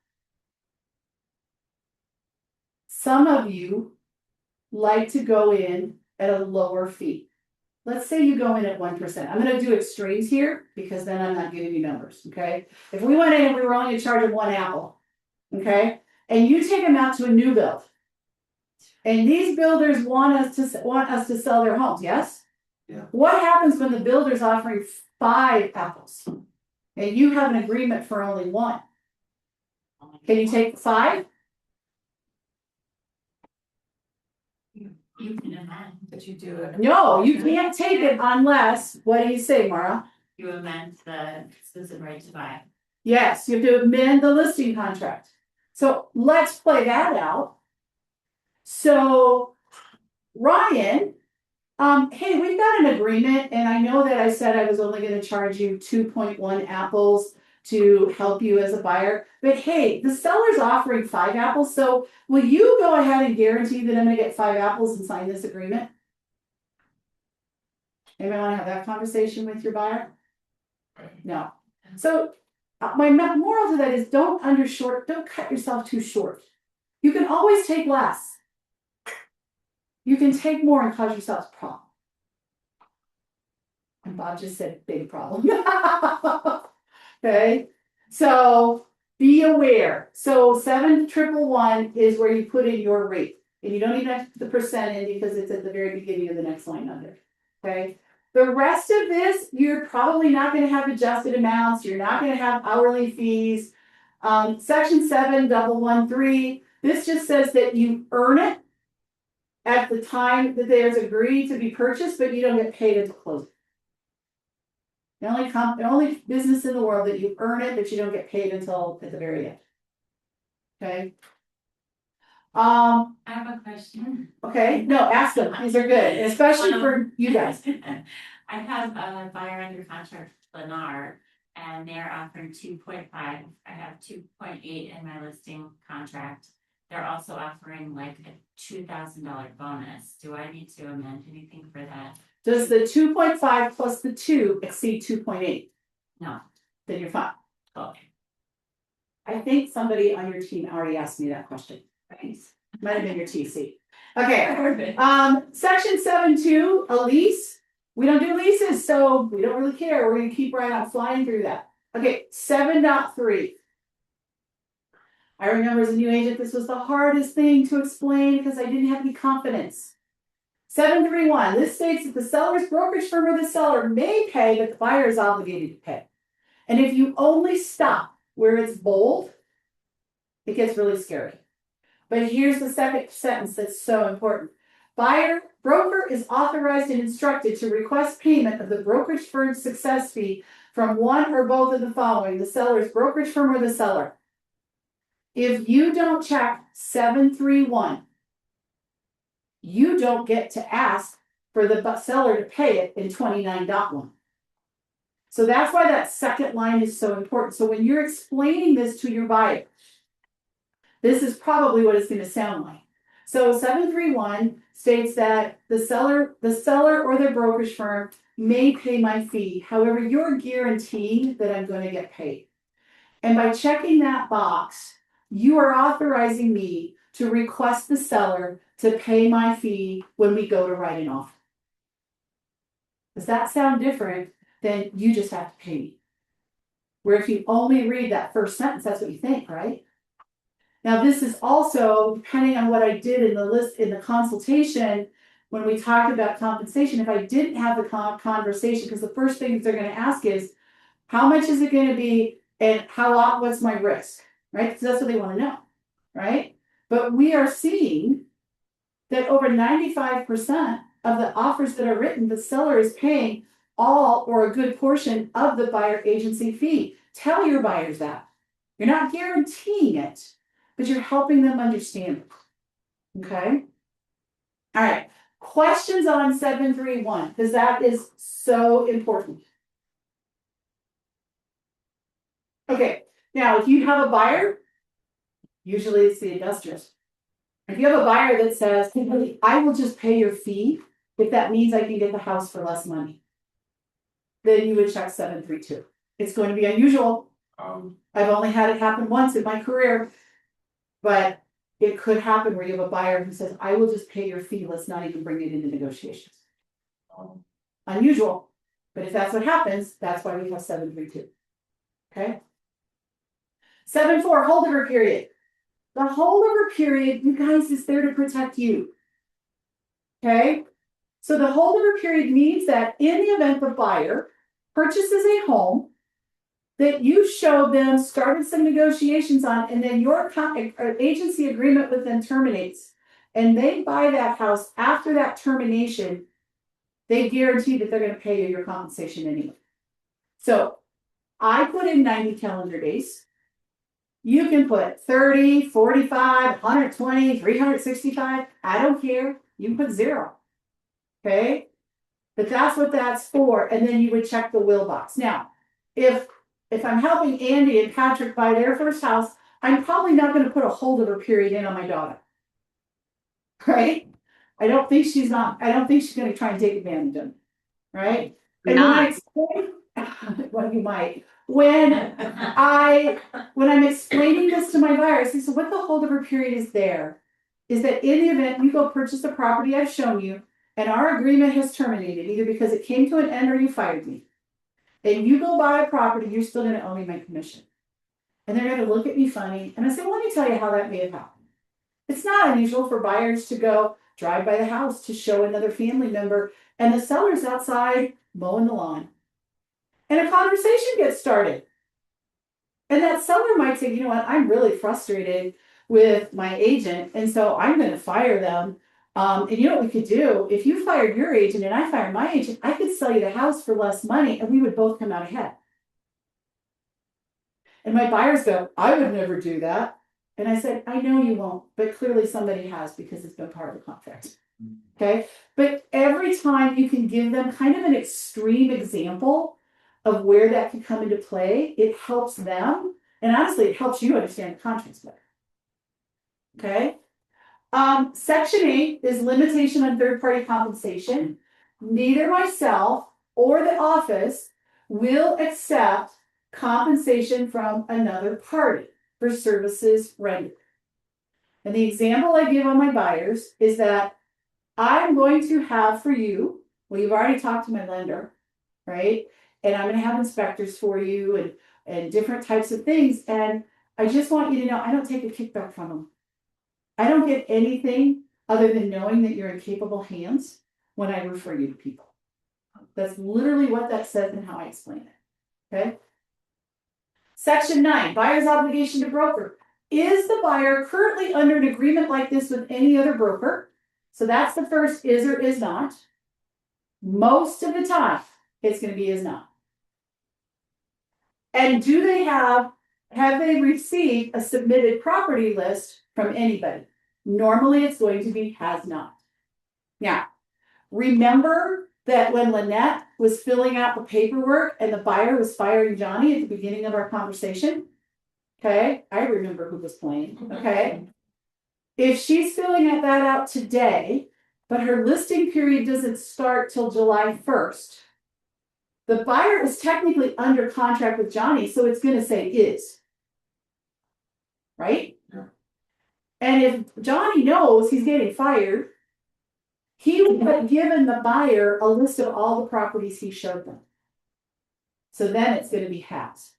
Some of you like to go in at a lower fee. Let's say you go in at 1%. I'm going to do extremes here because then I'm not giving you numbers. Okay. If we went in and we were only in charge of 1 apple, okay, and you take them out to a new build, and these builders want us to sell their homes, yes? Yeah. What happens when the builder's offering 5 apples and you have an agreement for only 1? Can you take 5? You can amend, But you do it. No, you can't take it unless, what do you say, Mara? you amend the exclusive right to buy. Yes, you have to amend the listing contract. So let's play that out. So Ryan, hey, we've got an agreement, and I know that I said I was only going to charge you 2.1 apples to help you as a buyer, but hey, the seller's offering 5 apples, so will you go ahead and guarantee that I'm going to get 5 apples and sign this agreement? Anybody want to have that conversation with your buyer? No. So my moral to that is don't cut yourself too short. You can always take less. You can take more and cause yourself a problem. And Bob just said big problem. Okay, so be aware. So 7.1.1 is where you put in your rate. And you don't even have to put the percent in because it's at the very beginning of the next line under. Okay. The rest of this, you're probably not going to have adjusted amounts. You're not going to have hourly fees. Section 7.1.1.3, this just says that you earn it at the time that there's agreed to be purchased, but you don't get paid at the closing. The only business in the world that you earn it, but you don't get paid until at the very end. Okay. Um, I have a question. okay, no, ask them, these are good, especially for you guys. I have a buyer under contract, Lennar, and they're offering 2.5. I have 2.8 in my listing contract. They're also offering like a $2,000 bonus. Do I need to amend anything for that? Does the 2.5 plus the 2 exceed 2.8? No. Then you're fine. Okay. I think somebody on your team already asked me that question. Thanks. Might have been your TC. Okay, Perfect. section 7.2, a lease. We don't do leases, so we don't really care. We're gonna keep right on flying through that. Okay, 7.3. I remember as a new agent, this was the hardest thing to explain because I didn't have any confidence. 7.3.1, this states that the seller's brokerage firm or the seller may pay, but the buyer is obligated to pay. And if you only stop where it's bold, it gets really scary. But here's the second sentence that's so important. Broker is authorized and instructed to request payment of the brokerage firm's success fee from one or both of the following, the seller's brokerage firm or the seller. If you don't check 7.3.1, you don't get to ask for the seller to pay it in 29.1. So that's why that second line is so important. So when you're explaining this to your buyer, this is probably what it's going to sound like. So 7.3.1 states that the seller or the brokerage firm may pay my fee. However, you're guaranteeing that I'm going to get paid. And by checking that box, you are authorizing me to request the seller to pay my fee when we go to write an offer. Does that sound different than you just have to pay me? Where if you only read that first sentence, that's what you think, right? Now, this is also depending on what I did in the list in the consultation when we talked about compensation. If I didn't have the conversation, because the first thing they're going to ask is, how much is it going to be, and what's my risk, right? Because that's what they want to know, right? But we are seeing that over 95% of the offers that are written, the seller is paying all or a good portion of the buyer agency fee. Tell your buyers that. You're not guaranteeing it, but you're helping them understand it. Okay? All right. Questions on 7.3.1, because that is so important. Okay, now if you have a buyer, usually it's the industrious. If you have a buyer that says, hey, I will just pay your fee if that means I can get the house for less money, then you would check 7.3.2. It's going to be unusual. I've only had it happen once in my career, but it could happen where you have a buyer who says, I will just pay your fee, let's not even bring it into negotiations. Unusual, but if that's what happens, that's why we have 7.3.2. Okay? 7.4, holdover period. The holdover period, you guys, is there to protect you. Okay? So the holdover period means that in the event the buyer purchases a home that you showed them, started some negotiations on, and then your agency agreement with them terminates, and they buy that house after that termination, they guarantee that they're going to pay you your compensation anyway. So I put in 90 calendar days. You can put 30, 45, 120, 365. I don't care. You can put 0. Okay? But that's what that's for. And then you would check the will box. Now, if I'm helping Andy and Patrick buy their first house, I'm probably not going to put a holdover period in on my daughter. Right? I don't think she's going to try and take advantage of it. Right? And when I explain, well, you might. When I'm explaining this to my buyer, I say, so what the holdover period is there is that in the event you go purchase the property I've shown you, and our agreement has terminated, either because it came to an end or you fired me, and you go buy a property, you're still going to owe me my commission. And they're going to look at me funny. And I say, well, let me tell you how that may have happened. It's not unusual for buyers to go drive by the house to show another family member, and the seller's outside mowing the lawn. And a conversation gets started. And that seller might say, you know what, I'm really frustrated with my agent, and so I'm going to fire them. And you know what we could do? If you fired your agent and I fired my agent, I could sell you the house for less money and we would both come out ahead. And my buyers go, I would never do that. And I said, I know you won't, but clearly somebody has because it's been part of the contract. Okay, but every time you can give them kind of an extreme example of where that can come into play, it helps them. And honestly, it helps you understand the contracts better. Okay. Section 8 is limitation on third-party compensation. Neither myself or the office will accept compensation from another party for services rendered. And the example I give on my buyers is that I'm going to have for you, well, you've already talked to my lender, right? And I'm going to have inspectors for you and different types of things. And I just want you to know I don't take a kickback from them. I don't get anything other than knowing that you're in capable hands when I refer you to people. That's literally what that says and how I explain it. Okay. Section 9, buyer's obligation to broker. Is the buyer currently under an agreement like this with any other broker? So that's the first is or is not. Most of the time, it's going to be is not. And do they have they received a submitted property list from anybody? Normally, it's going to be has not. Now, remember that when Lynette was filling out the paperwork and the buyer was firing Johnny at the beginning of our conversation? Okay, I remember who was playing. Okay. If she's filling that out today, but her listing period doesn't start till July 1st, the buyer is technically under contract with Johnny, so it's going to say is. Right? Yeah. And if Johnny knows he's getting fired, he would have given the buyer a list of all the properties he showed them. So then it's going to be has.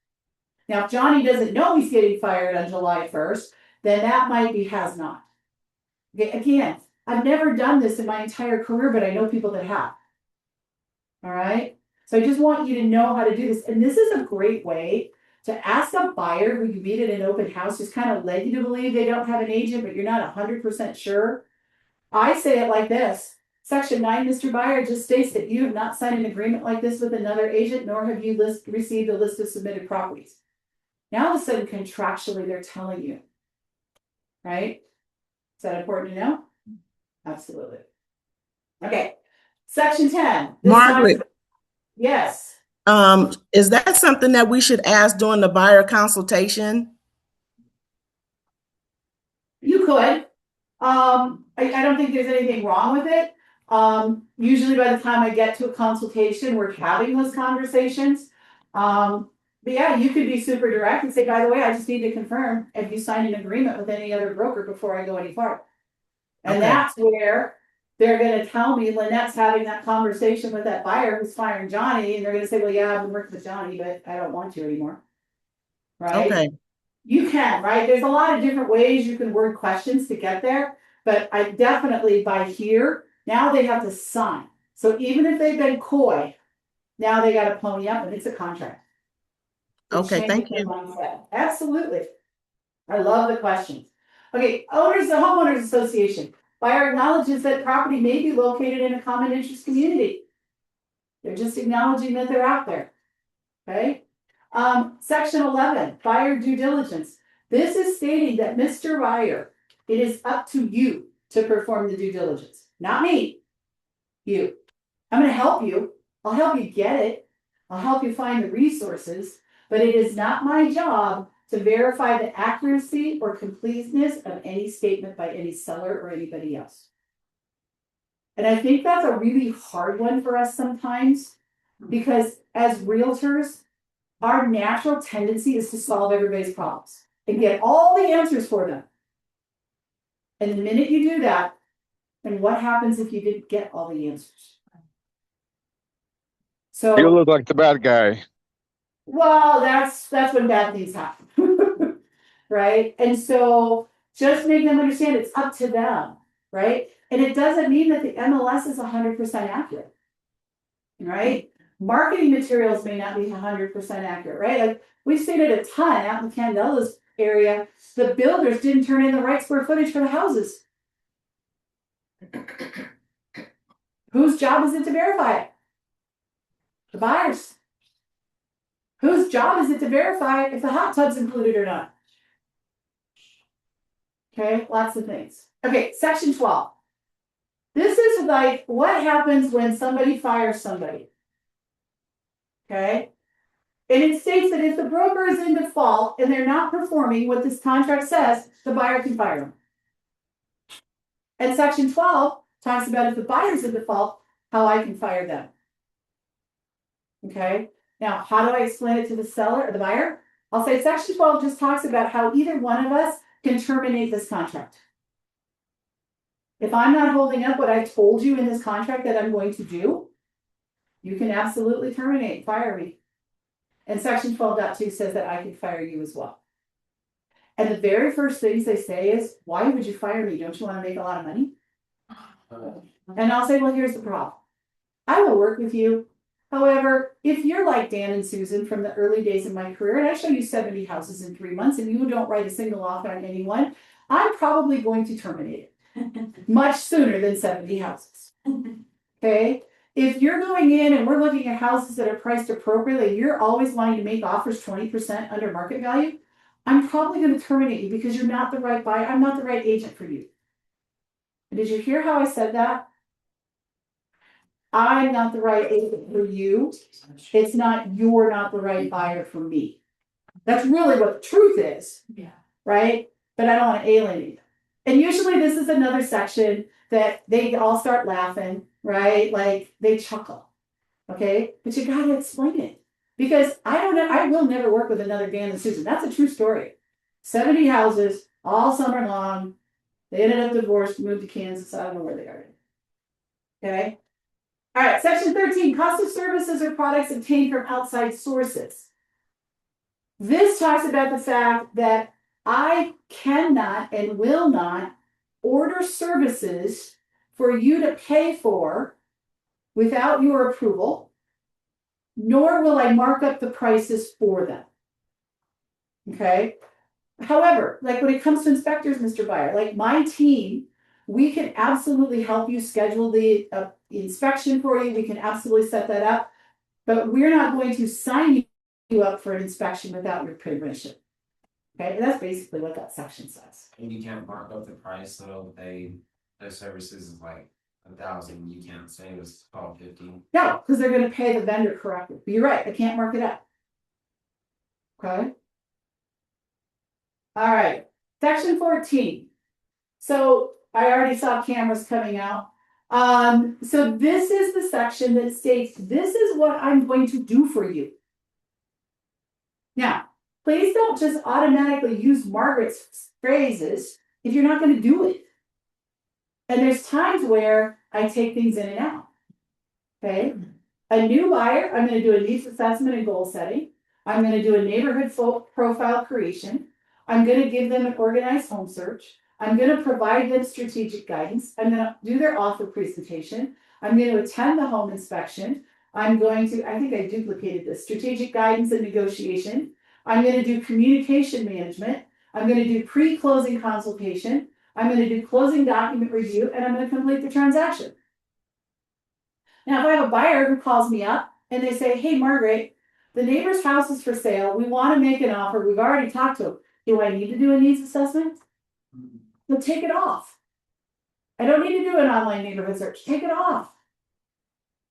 Now, if Johnny doesn't know he's getting fired on July 1st, then that might be has not. Okay, again, I've never done this in my entire career, but I know people that have. All right. So I just want you to know how to do this. And this is a great way to ask a buyer who you meet at an open house, just kind of led you to believe they don't have an agent, but you're not 100% sure. I say it like this. Section 9, Mr. Buyer, just states that you have not signed an agreement like this with another agent, nor have you received a list of submitted properties. Now, all of a sudden, contractually, they're telling you. Right? Is that important to know? Absolutely. Okay. Section 10. Margaret, Yes. is that something that we should ask during the buyer consultation? You could. I don't think there's anything wrong with it. Usually by the time I get to a consultation, we're having those conversations. But yeah, you could be super direct and say, by the way, I just need to confirm if you signed an agreement with any other broker before I go any farther. And Okay. that's where they're going to tell me Lynette's having that conversation with that buyer who's firing Johnny. And they're going to say, well, yeah, I've been working with Johnny, but I don't want to anymore. Right? Okay. You can, right? There's a lot of different ways you can word questions to get there. But I definitely, by here, now they have to sign. So even if they've been coy, now they got to pony up and it's a contract. Okay, thank you. Mindset. Absolutely. I love the questions. Okay, owners, the homeowners association. Buyer acknowledges that property may be located in a common interest community. They're just acknowledging that they're out there. Okay. Section 11, buyer due diligence. This is stating that Mr. Buyer, it is up to you to perform the due diligence, not me. You. I'm going to help you. I'll help you get it. I'll help you find the resources, but it is not my job to verify the accuracy or completeness of any statement by any seller or anybody else. And I think that's a really hard one for us sometimes, because as realtors, our natural tendency is to solve everybody's problems and get all the answers for them. And the minute you do that, then what happens if you didn't get all the answers? So You look like the bad guy. well, that's when bad things happen. Right? And so just make them understand it's up to them, right? And it doesn't mean that the MLS is 100% accurate. Right? Marketing materials may not be 100% accurate, right? Like we've seen it a ton out in Candella's area. The builders didn't turn in the right square footage for the houses. Whose job is it to verify it? The buyers. Whose job is it to verify if the hot tub's included or not? Okay, lots of things. Okay, section 12. This is like what happens when somebody fires somebody. Okay. And it states that if the broker is in default and they're not performing what this contract says, the buyer can fire them. And section 12 talks about if the buyer's in default, how I can fire them. Okay. Now, how do I explain it to the seller or the buyer? I'll say section 12 just talks about how either one of us can terminate this contract. If I'm not holding up what I told you in this contract that I'm going to do, you can absolutely terminate, fire me. And section 12.2 says that I can fire you as well. And the very first things they say is, why would you fire me? Don't you want to make a lot of money? And I'll say, well, here's the problem. I will work with you. However, if you're like Dan and Susan from the early days of my career, and I show you 70 houses in 3 months and you don't write a single offer on anyone, I'm probably going to terminate it much sooner than 70 houses. Okay. If you're going in and we're looking at houses that are priced appropriately, you're always wanting to make offers 20% under market value, I'm probably going to terminate you because you're not the right buyer. I'm not the right agent for you. And did you hear how I said that? I'm not the right agent for you. It's not you're not the right buyer for me. That's really what the truth is. Yeah. Right? But I don't want to alienate them. And usually this is another section that they all start laughing, right? Like they chuckle. Okay? But you gotta explain it. Because I will never work with another Dan and Susan. That's a true story. 70 houses all summer long. They ended up divorced, moved to Kansas. I don't know where they are. Okay. All right, section 13, cost of services or products obtained from outside sources. This talks about the fact that I cannot and will not order services for you to pay for without your approval, nor will I mark up the prices for them. Okay. However, like when it comes to inspectors, Mr. Buyer, like my team, we can absolutely help you schedule the inspection for you. We can absolutely set that up, but we're not going to sign you up for an inspection without your permission. Okay, and that's basically what that section says. And you can't mark up the price, so their services is like 1,000. You can't say it was 1,250. No, because they're going to pay the vendor correctly. But you're right, I can't mark it up. Okay. All right, section 14. So I already saw cameras coming out. So this is the section that states, this is what I'm going to do for you. Now, please don't just automatically use Margaret's phrases if you're not going to do it. And there's times where I take things in and out. Okay. A new buyer, I'm going to do a needs assessment and goal setting. I'm going to do a neighborhood profile creation. I'm going to give them an organized home search. I'm going to provide them strategic guidance. I'm going to do their offer presentation. I'm going to attend the home inspection. I'm going to, I think I duplicated this, strategic guidance and negotiation. I'm going to do communication management. I'm going to do pre-closing consultation. I'm going to do closing document review, and I'm going to complete the transaction. Now, if I have a buyer who calls me up and they say, hey, Margaret, the neighbor's house is for sale. We want to make an offer. We've already talked to them. Do I need to do a needs assessment? Well, take it off. I don't need to do an online neighborhood search. Take it off.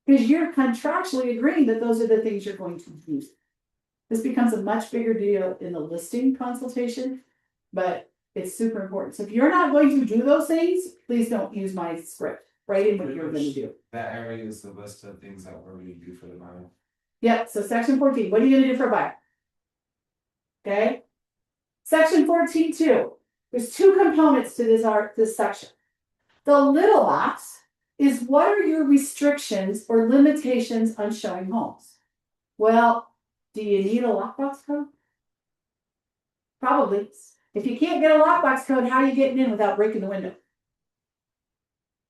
Because you're contractually agreeing that those are the things you're going to use. This becomes a much bigger deal in the listing consultation, but it's super important. So if you're not going to do those things, please don't use my script. Write in what you're going to do. That area is the list of things that we're going to do for the buyer. Yep, so section 14, what are you going to do for a buyer? Okay. Section 14.2. There's two components to this section. The little box is what are your restrictions or limitations on showing homes? Well, do you need a lockbox code? Probably. If you can't get a lockbox code, how are you getting in without breaking the window?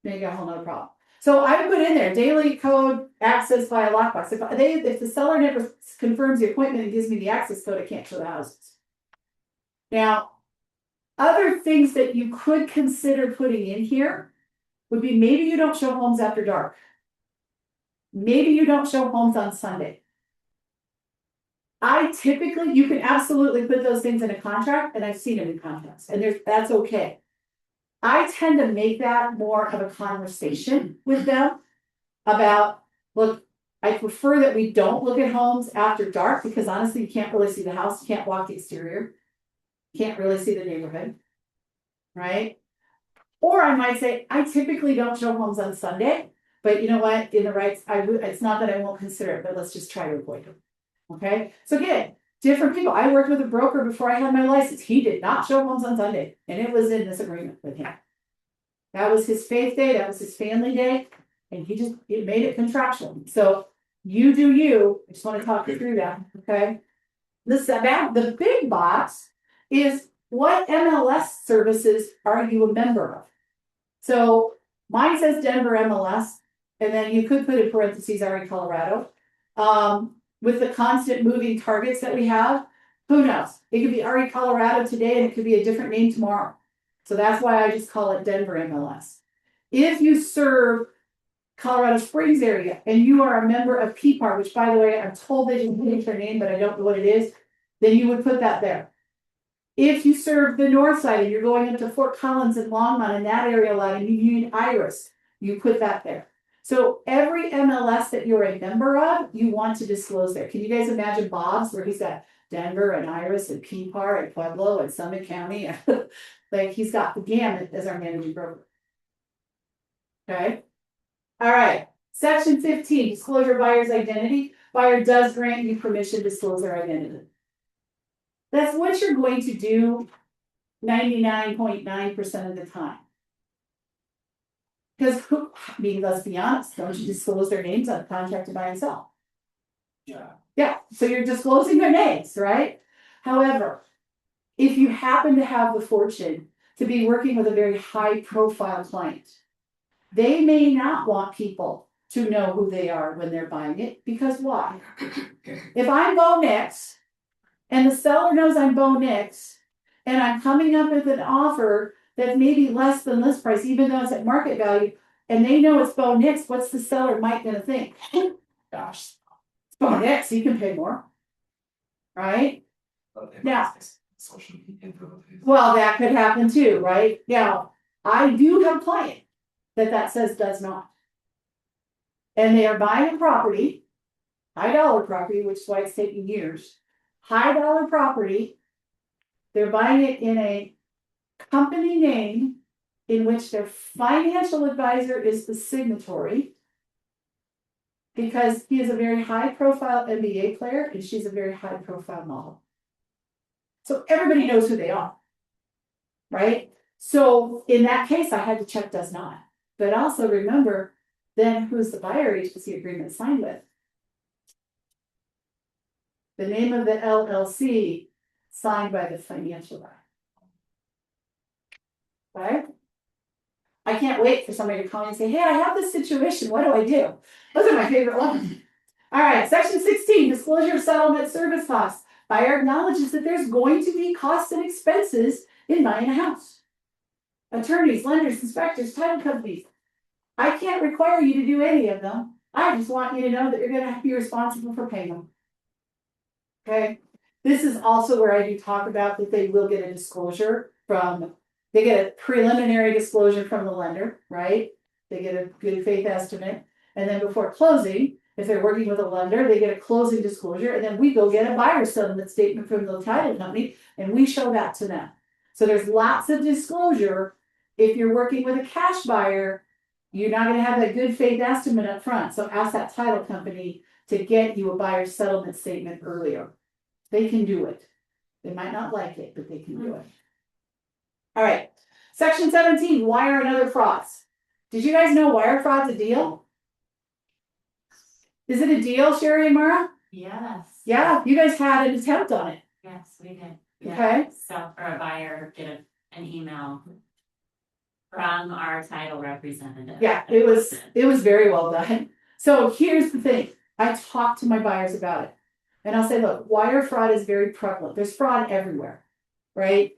Then you got a whole nother problem. So I would put in there daily code access via lockbox. If the seller never confirms the appointment and gives me the access code, I can't show the houses. Now, other things that you could consider putting in here would be maybe you don't show homes after dark. Maybe you don't show homes on Sunday. I typically, you can absolutely put those things in a contract, and I've seen them in contracts, and that's okay. I tend to make that more of a conversation with them about, look, I prefer that we don't look at homes after dark, because honestly, you can't really see the house, you can't walk the exterior. Can't really see the neighborhood. Right? Or I might say, I typically don't show homes on Sunday, but you know what, in the rights, it's not that I won't consider it, but let's just try to avoid them. Okay, so again, different people. I worked with a broker before I had my license. He did not show homes on Sunday, and it was in this agreement with him. That was his faith day, that was his family day, and it made it contractual. So you do you. I just want to talk you through that. Okay. The big box is, what MLS services are you a member of? So mine says Denver MLS, and then you could put in parentheses RE Colorado. With the constant moving targets that we have, who knows? It could be RE Colorado today and it could be a different name tomorrow. So that's why I just call it Denver MLS. If you serve Colorado Springs area and you are a member of PPAR, which by the way, I'm told they didn't change their name, but I don't know what it is, then you would put that there. If you serve the north side and you're going up to Fort Collins and Longmont in that area a lot, and you need Iris, you put that there. So every MLS that you're a member of, you want to disclose there. Can you guys imagine Bob's, where he's got Denver and Iris and PPAR and Pueblo and Summit County? Like, he's got the gamut as our managing broker. Okay. All right. Section 15, disclosure of buyer's identity. Buyer does grant you permission to disclose their identity. That's what you're going to do 99.9% of the time. Because, let's be honest, don't you disclose their names on the contract to buy and sell? Yeah. Yeah, so you're disclosing their names, right? However, if you happen to have the fortune to be working with a very high profile client, they may not want people to know who they are when they're buying it, because why? If I'm Bo Nix, and the seller knows I'm Bo Nix, and I'm coming up with an offer that's maybe less than list price, even though it's at market value, and they know it's Bo Nix, what's the seller might gonna think? Gosh, it's Bo Nix, he can pay more. Right? Now, well, that could happen too, right? Now, I do have a client that says does not. And they are buying a property, high dollar property, which is why it's taking years. High dollar property, they're buying it in a company name in which their financial advisor is the signatory, because he is a very high profile NBA player and she's a very high profile model. So everybody knows who they are, right? So in that case, I had to check does not. But also remember, then who's the buyer agency agreement signed with? The name of the LLC signed by the financial buyer. Right? I can't wait for somebody to call me and say, hey, I have this situation, what do I do? Those are my favorite ones. All right, section 16, disclosure of settlement service costs. Buyer acknowledges that there's going to be costs and expenses in buying a house. Attorneys, lenders, inspectors, title companies. I can't require you to do any of them. I just want you to know that you're going to be responsible for paying them. Okay. This is also where I do talk about that they will get a disclosure they get a preliminary disclosure from the lender, right? They get a good faith estimate. And then before closing, if they're working with a lender, they get a closing disclosure. And then we go get a buyer settlement statement from the title company and we show that to them. So there's lots of disclosure. If you're working with a cash buyer, you're not going to have that good faith estimate up front. So ask that title company to get you a buyer settlement statement earlier. They can do it. They might not like it, but they can do it. All right. Section 17, wire and other frauds. Did you guys know wire fraud's a deal? Is it a deal, Sherry and Mara? Yes. Yeah, you guys had an attempt on it. Yes, we did. Okay. So for a buyer, get an email from our title representative. Yeah, it was very well done. So here's the thing. I talk to my buyers about it. And I'll say, look, wire fraud is very prevalent. There's fraud everywhere, right?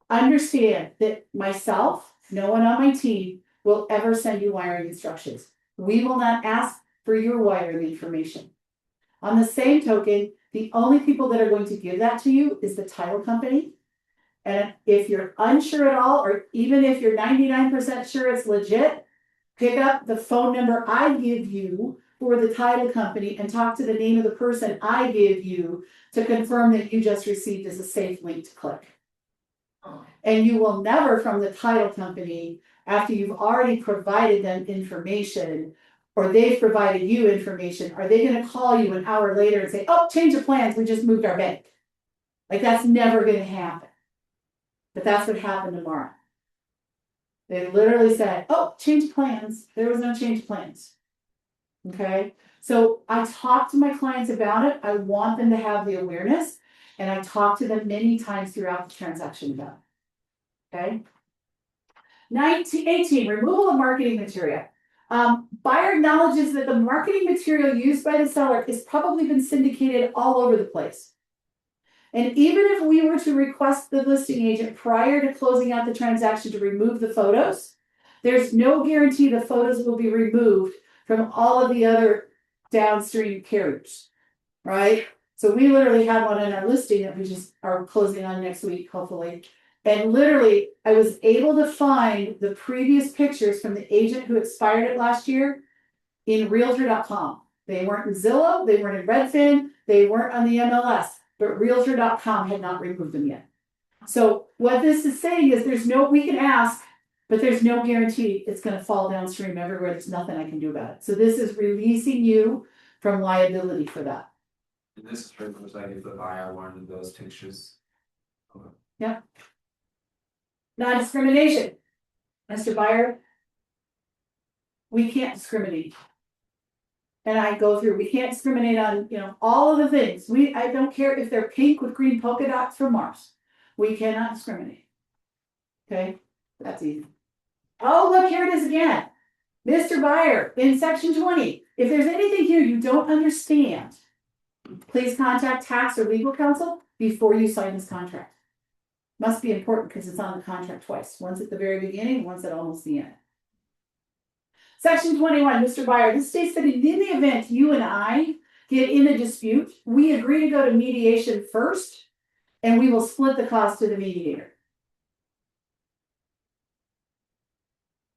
Understand that myself, no one on my team will ever send you wiring instructions. We will not ask for your wiring information. On the same token, The only people that are going to give that to you is the title company. And if you're unsure at all, or even if you're 99% sure it's legit, pick up the phone number I give you for the title company and talk to the name of the person I give you to confirm that you just received as a safe link to click. And you will never, from the title company, after you've already provided them information, or they've provided you information, are they gonna call you an hour later and say, oh, change of plans, we just moved our bank? Like, that's never gonna happen. But that's what happened tomorrow. They literally said, oh, change plans. There was no change plans. Okay, so I talk to my clients about it. I want them to have the awareness, and I talk to them many times throughout the transaction about it. Okay. 18, removal of marketing material. Buyer acknowledges that the marketing material used by the seller has probably been syndicated all over the place. And even if we were to request the listing agent prior to closing out the transaction to remove the photos, there's no guarantee the photos will be removed from all of the other downstream carriers, right? So we literally had one in our listing that we just are closing on next week, hopefully. And literally, I was able to find the previous pictures from the agent who expired it last year in realtor.com. They weren't in Zillow, they weren't in Redfin, they weren't on the MLS, but realtor.com had not removed them yet. So what this is saying is we can ask, but there's no guarantee it's going to fall downstream everywhere. There's nothing I can do about it. So this is releasing you from liability for that. And this is pretty much like if the buyer wanted those pictures. Okay. Yep. Non-discrimination. Mr. Buyer, we can't discriminate. And I go through, we can't discriminate on, all of the things. I don't care if they're pink with green polka dots from Mars. We cannot discriminate. Okay, that's easy. Oh, look, here it is again. Mr. Buyer, in section 20, if there's anything here you don't understand, please contact tax or legal counsel before you sign this contract. Must be important because it's on the contract twice. Once at the very beginning, once at almost the end. Section 21, Mr. Buyer, this states that in the event you and I get in a dispute, we agree to go to mediation first, and we will split the cost to the mediator.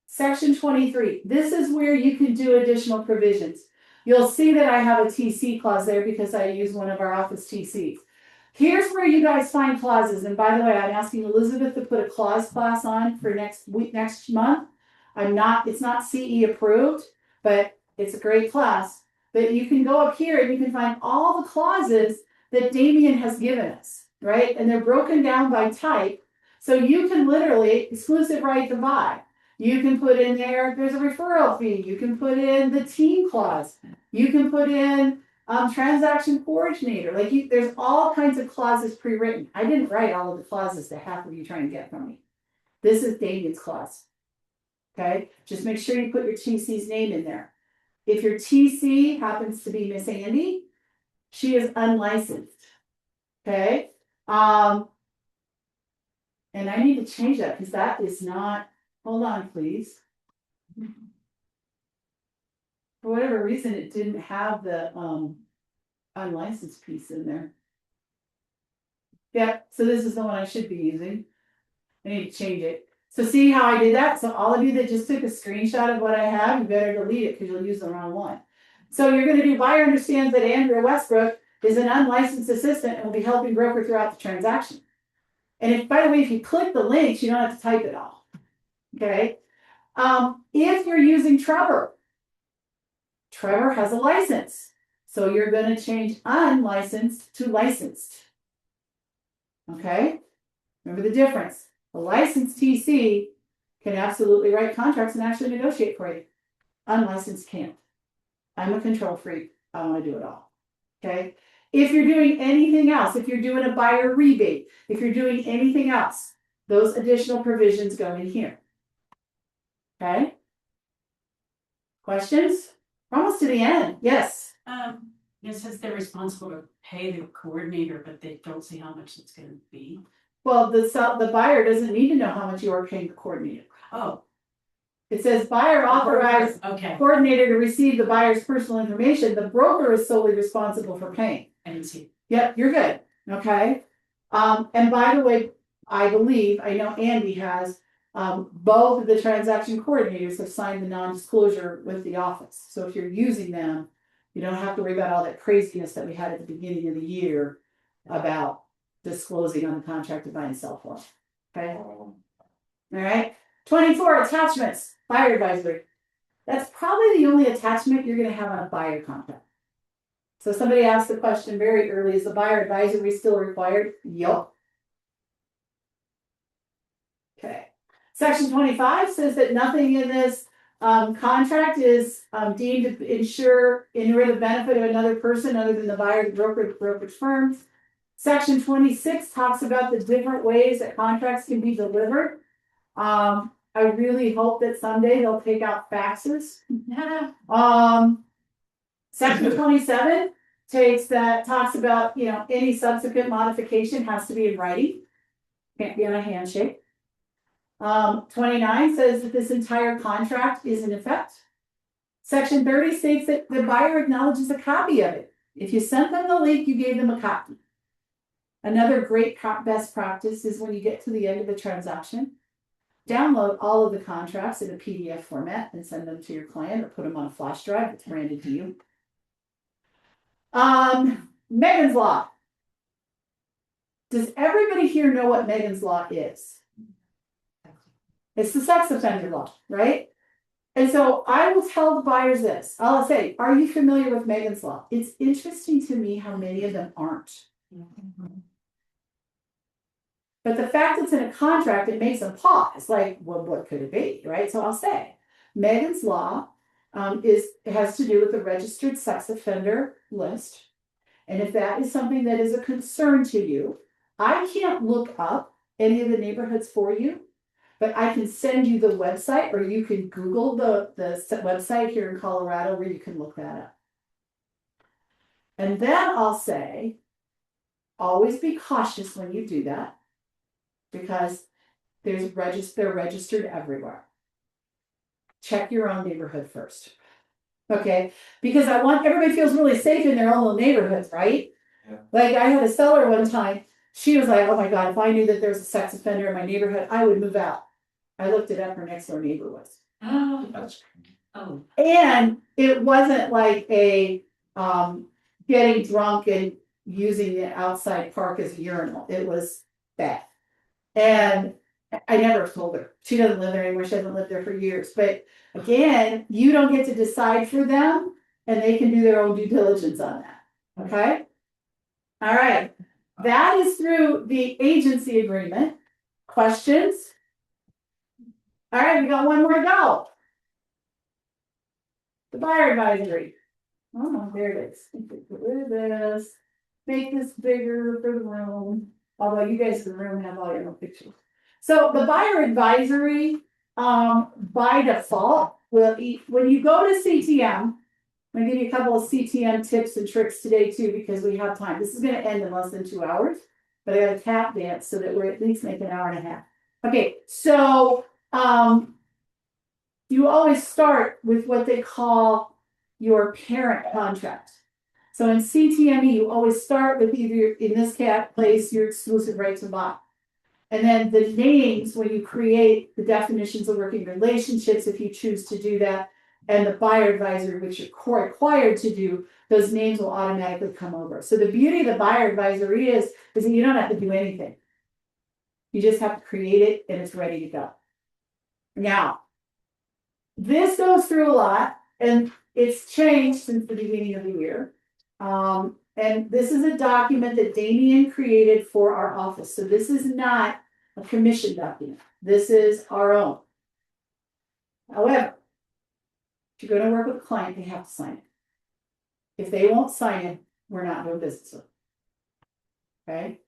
Section 23, this is where you can do additional provisions. You'll see that I have a TC clause there because I use one of our office TCs. Here's where you guys find clauses, and by the way, I'm asking Elizabeth to put a clause class on for next month. It's not CE approved, but it's a great class. But you can go up here and you can find all the clauses that Damien has given us, right? And they're broken down by type. So you can literally, exclusive right to buy. You can put in there's a referral fee. You can put in the team clause. You can put in transaction coordinator. There's all kinds of clauses pre-written. I didn't write all of the clauses that half of you try and get from me. This is Damien's clause. Okay, just make sure you put your TC's name in there. If your TC happens to be Miss Andy, she is unlicensed. Okay, and I need to change that because that is not. Hold on, please. For whatever reason, it didn't have the unlicensed piece in there. Yeah, so this is the one I should be using. I need to change it. So see how I did that? So all of you that just took a screenshot of what I have, you better delete it because you'll use the wrong one. So you're going to do buyer understands that Andrea Westbrook is an unlicensed assistant and will be helping broker throughout the transaction. And if, by the way, if you click the links, you don't have to type it all. Okay. If you're using Trevor has a license. So you're going to change unlicensed to licensed. Okay. Remember the difference. A licensed TC can absolutely write contracts and actually negotiate for you. Unlicensed can't. I'm a control freak. I want to do it all. Okay. If you're doing anything else, if you're doing a buyer rebate, if you're doing anything else, those additional provisions go in here. Okay. Questions? We're almost to the end. Yes. It says they're responsible to pay the coordinator, but they don't say how much it's going to be. Well, the buyer doesn't need to know how much you are paying the coordinator. Oh. It says buyer authorized coordinator to receive the buyer's personal information. The broker is solely responsible for paying. I didn't see. Yep, you're good, okay? And by the way, I believe, I know Andy has, both of the transaction coordinators have signed the non-disclosure with the office. So if you're using them, you don't have to worry about all that craziness that we had at the beginning of the year about disclosing on the contract to buy and sell form. Okay? All right. 24 attachments, buyer advisory. That's probably the only attachment you're going to have on a buyer contract. So somebody asked the question very early, is the buyer advisory still required? Yup. Okay. Section 25 says that nothing in this contract is deemed to ensure in the benefit of another person other than the buyer, the brokerage firms. Section 26 talks about the different ways that contracts can be delivered. I really hope that someday they'll take out faxes. Section 27 talks about, any subsequent modification has to be in writing. Can't be on a handshake. 29 says that this entire contract is in effect. Section 30 states that the buyer acknowledges a copy of it. If you sent them the link, you gave them a copy. Another great best practice is when you get to the end of the transaction, download all of the contracts in a PDF format and send them to your client or put them on a flash drive that's branded to you. Megan's Law. Does everybody here know what Megan's Law is? It's the sex offender law, right? And so I will tell the buyers this. I'll say, are you familiar with Megan's Law? It's interesting to me how many of them aren't. But the fact it's in a contract, it makes them pause. Like, well, what could it be, right? So I'll say, Megan's Law has to do with the registered sex offender list. And if that is something that is a concern to you, I can't look up any of the neighborhoods for you, but I can send you the website, or you can Google the website here in Colorado where you can look that up. And then I'll say, always be cautious when you do that, because they're registered everywhere. Check your own neighborhood first. Okay, because I want everybody feels really safe in their own little neighborhoods, right? Yeah. Like I had a seller one time, she was like, oh my God, if I knew that there was a sex offender in my neighborhood, I would move out. I looked it up, her next door neighbor was. Oh. And it wasn't like a getting drunk and using the outside park as a urinal. It was bad. And I never told her. She doesn't live there anymore. She hasn't lived there for years. But again, you don't get to decide for them, and they can do their own due diligence on that. Okay? All right. That is through the agency agreement. Questions? All right, we got one more to go. The buyer advisory. Oh, there it is. Get rid of this. Make this bigger for the room. Although you guys in the room have all your own pictures. So the buyer advisory, by default, will when you go to CTM, I'm going to give you a couple of CTM tips and tricks today too, because we have time. This is going to end in less than 2 hours, but I got a tap dance so that we're at least making an hour and a half. Okay, so you always start with what they call your parent contract. So in CTME, you always start with either, in this case, your exclusive right to buy. And then the names, when you create the definitions of working relationships, if you choose to do that, and the buyer advisor, which you're required to do, those names will automatically come over. So the beauty of the buyer advisory is that you don't have to do anything. You just have to create it and it's ready to go. Now, this goes through a lot, and it's changed since the beginning of the year. And this is a document that Damien created for our office. So this is not a commission document. This is our own. However, if you're going to work with a client, they have to sign it. If they won't sign it, we're not doing business with them. Okay?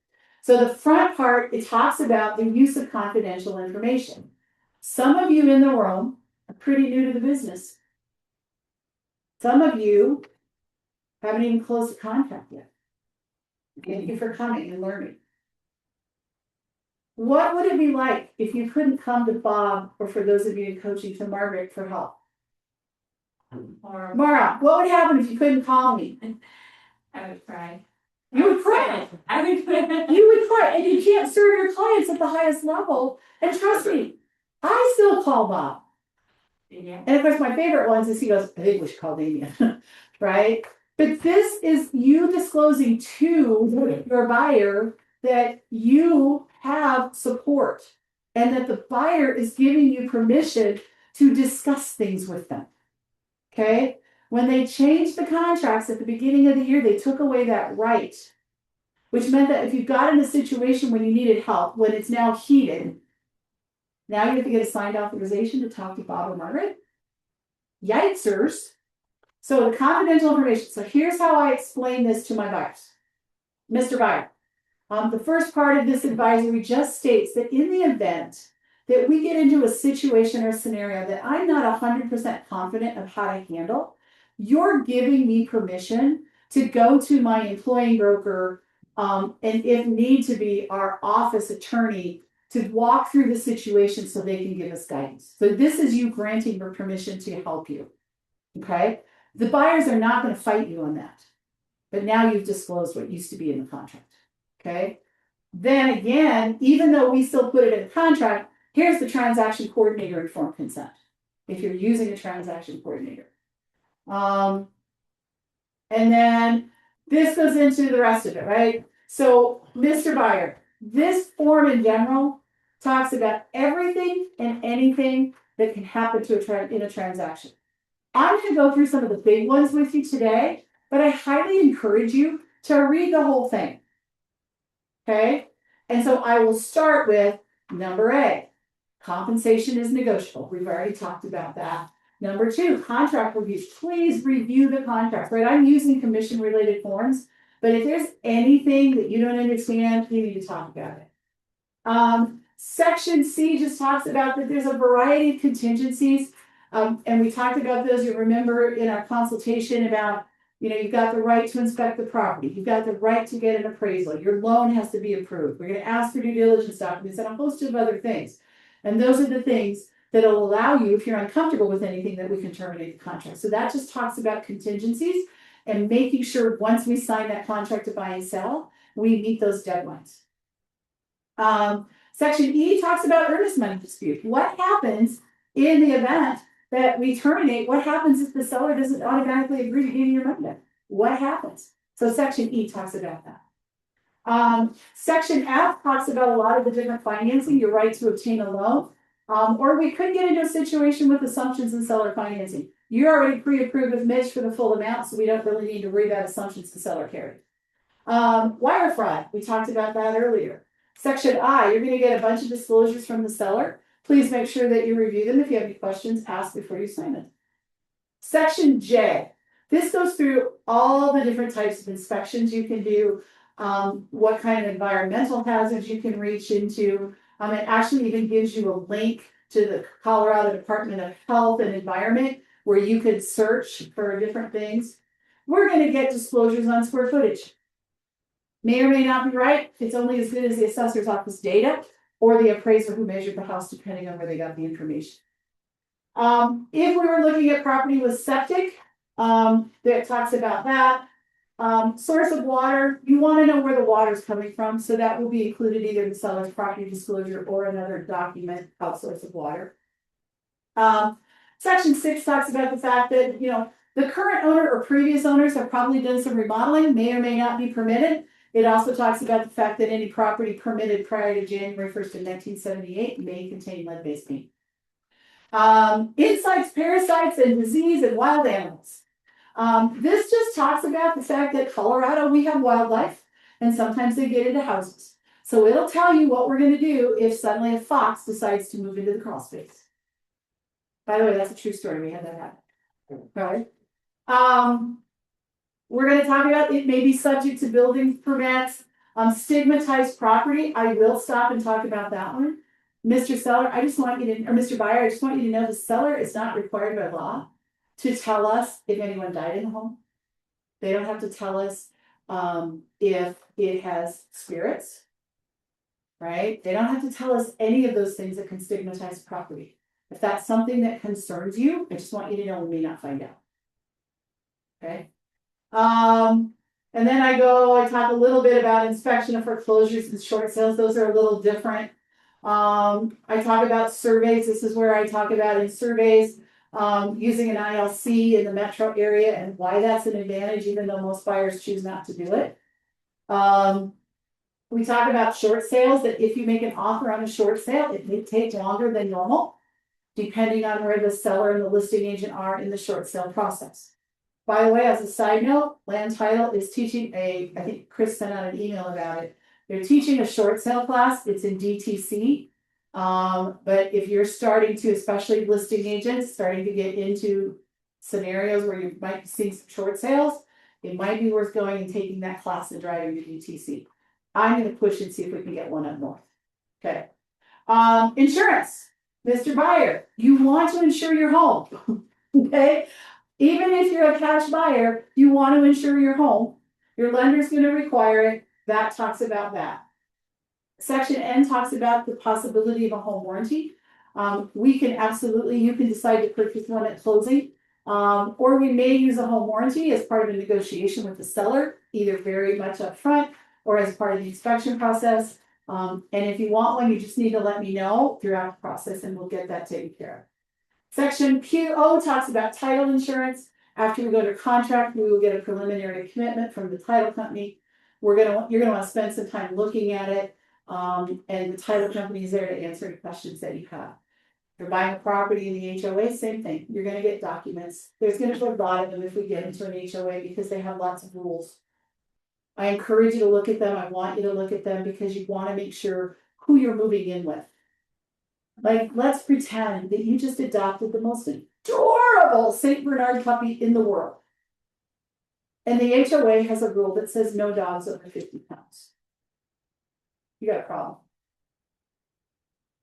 So the front part, it talks about the use of confidential information. Some of you in the room are pretty new to the business. Some of you haven't even closed the contract yet. Thank you for coming and learning. What would it be like if you couldn't come to Bob, or for those of you in coaching, to Margaret for help? Mara, what would happen if you couldn't call me? I would cry. You would cry. I would quit. You would cry, and you can't serve your clients at the highest level. And trust me, I still call Bob. Yeah. And of course, my favorite ones is he goes, I think we should call Damien, right? But this is you disclosing to your buyer that you have support and that the buyer is giving you permission to discuss things with them. Okay? When they changed the contracts at the beginning of the year, they took away that right, which meant that if you got in a situation when you needed help, when it's now heated, now you have to get a signed authorization to talk to Bob or Margaret. Yikesers. So the confidential information. So here's how I explain this to my buyers. Mr. Buyer, the first part of this advisory just states that in the event that we get into a situation or scenario that I'm not 100% confident of how to handle, you're giving me permission to go to my employing broker, and if need to be, our office attorney to walk through the situation so they can give us guidance. So this is you granting your permission to help you. Okay? The buyers are not going to fight you on that. But now you've disclosed what used to be in the contract. Okay? Then again, even though we still put it in the contract, here's the transaction coordinator informed consent. If you're using a transaction coordinator. And then this goes into the rest of it, right? So, Mr. Buyer, this form in general talks about everything and anything that can happen to in a transaction. I'm going to go through some of the big ones with you today, but I highly encourage you to read the whole thing. Okay? And so I will start with number A. Compensation is negotiable. We've already talked about that. Number 2, contract reviews. Please review the contract, right? I'm using commission related forms, but if there's anything that you don't understand, you need to talk about it. Section C just talks about that there's a variety of contingencies. And we talked about those, you remember in our consultation about, you've got the right to inspect the property. You've got the right to get an appraisal. Your loan has to be approved. We're going to ask for due diligence documents and a host of other things. And those are the things that will allow you, if you're uncomfortable with anything, that we can terminate the contract. So that just talks about contingencies and making sure once we sign that contract to buy and sell, we meet those deadlines. Section E talks about earnest money dispute. What happens in the event that we terminate? What happens if the seller doesn't automatically agree to give you your money back? What happens? So section E talks about that. Section F talks about a lot of the different financing, your right to obtain a loan. Or we could get into a situation with assumptions and seller financing. You're already pre-approved with Mitch for the full amount, so we don't really need to worry about assumptions the seller carried. Wire fraud, we talked about that earlier. Section I, you're going to get a bunch of disclosures from the seller. Please make sure that you review them. If you have any questions, ask before you sign it. Section J, this goes through all the different types of inspections you can do, what kind of environmental hazards you can reach into. It actually even gives you a link to the Colorado Department of Health and Environment where you could search for different things. We're going to get disclosures on square footage. May or may not be right. It's only as good as the assessor's office data or the appraiser who measured the house, depending on where they got the information. If we were looking at property with septic, that talks about that. Source of water, you want to know where the water is coming from, so that will be included either in the seller's property disclosure or another document called source of water. Section 6 talks about the fact that, the current owner or previous owners have probably done some remodeling, may or may not be permitted. It also talks about the fact that any property permitted prior to January 1st of 1978 may contain lead-based paint. Insects, parasites, and disease and wild animals. This just talks about the fact that Colorado, we have wildlife, and sometimes they get into houses. So it'll tell you what we're going to do if suddenly a fox decides to move into the crawl space. By the way, that's a true story. We had that happen. Right? We're going to talk about it may be subject to building permits. Stigmatized property. I will stop and talk about that one. Mr. Seller, I just want you to, or Mr. Buyer, I just want you to know the seller is not required by law to tell us if anyone died in the home. They don't have to tell us if it has spirits, right? They don't have to tell us any of those things that can stigmatize property. If that's something that concerns you, I just want you to know we may not find out. Okay. And then I talk a little bit about inspection of foreclosures and short sales. Those are a little different. I talk about surveys. This is where I talk about in surveys, using an ILC in the metro area and why that's an advantage, even though most buyers choose not to do it. We talk about short sales, that if you make an offer on a short sale, it may take longer than normal, depending on where the seller and the listing agent are in the short sale process. By the way, as a side note, Land Title is teaching I think Chris sent out an email about it. They're teaching a short sale class. It's in DTC. But if you're starting to, especially listing agents, starting to get into scenarios where you might be seeing some short sales, it might be worth going and taking that class and driving to DTC. I'm gonna push and see if we can get one up north. Okay. Insurance, Mr. Buyer, you want to insure your home. Okay. Even if you're a cash buyer, you want to insure your home. Your lender's going to require it. That talks about that. Section N talks about the possibility of a home warranty. We can absolutely, you can decide to purchase one at closing, or we may use a home warranty as part of a negotiation with the seller, either very much upfront or as part of the inspection process. And if you want one, you just need to let me know throughout the process and we'll get that taken care of. Section QO talks about title insurance. After we go to contract, we will get a preliminary commitment from the title company. You're gonna want to spend some time looking at it. And the title company is there to answer any questions that you have. If you're buying a property in the HOA, same thing. You're gonna get documents. There's gonna be a lot of them if we get into an HOA because they have lots of rules. I encourage you to look at them. I want you to look at them because you want to make sure who you're moving in with. Like, let's pretend that you just adopted the most adorable St. Bernard puppy in the world. And the HOA has a rule that says no dogs over 50 pounds. You got a problem.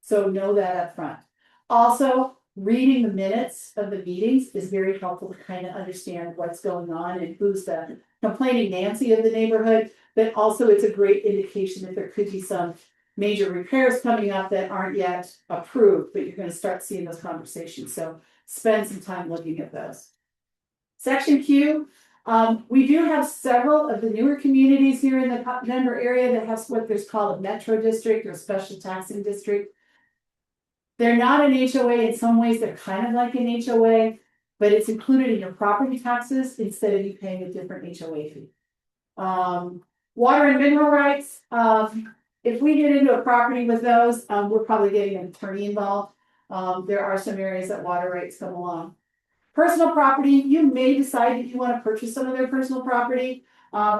So know that up front. Also, reading the minutes of the meetings is very helpful to kind of understand what's going on and who's the complaining Nancy of the neighborhood, but also it's a great indication that there could be some major repairs coming up that aren't yet approved, but you're going to start seeing those conversations. So spend some time looking at those. Section Q, we do have several of the newer communities here in the Denver area that have what there's called a metro district or special taxing district. They're not an HOA. In some ways, they're kind of like an HOA, but it's included in your property taxes instead of you paying a different HOA fee. Water and mineral rights. If we get into a property with those, we're probably getting an attorney involved. There are some areas that water rights come along. Personal property, you may decide that you want to purchase some of their personal property.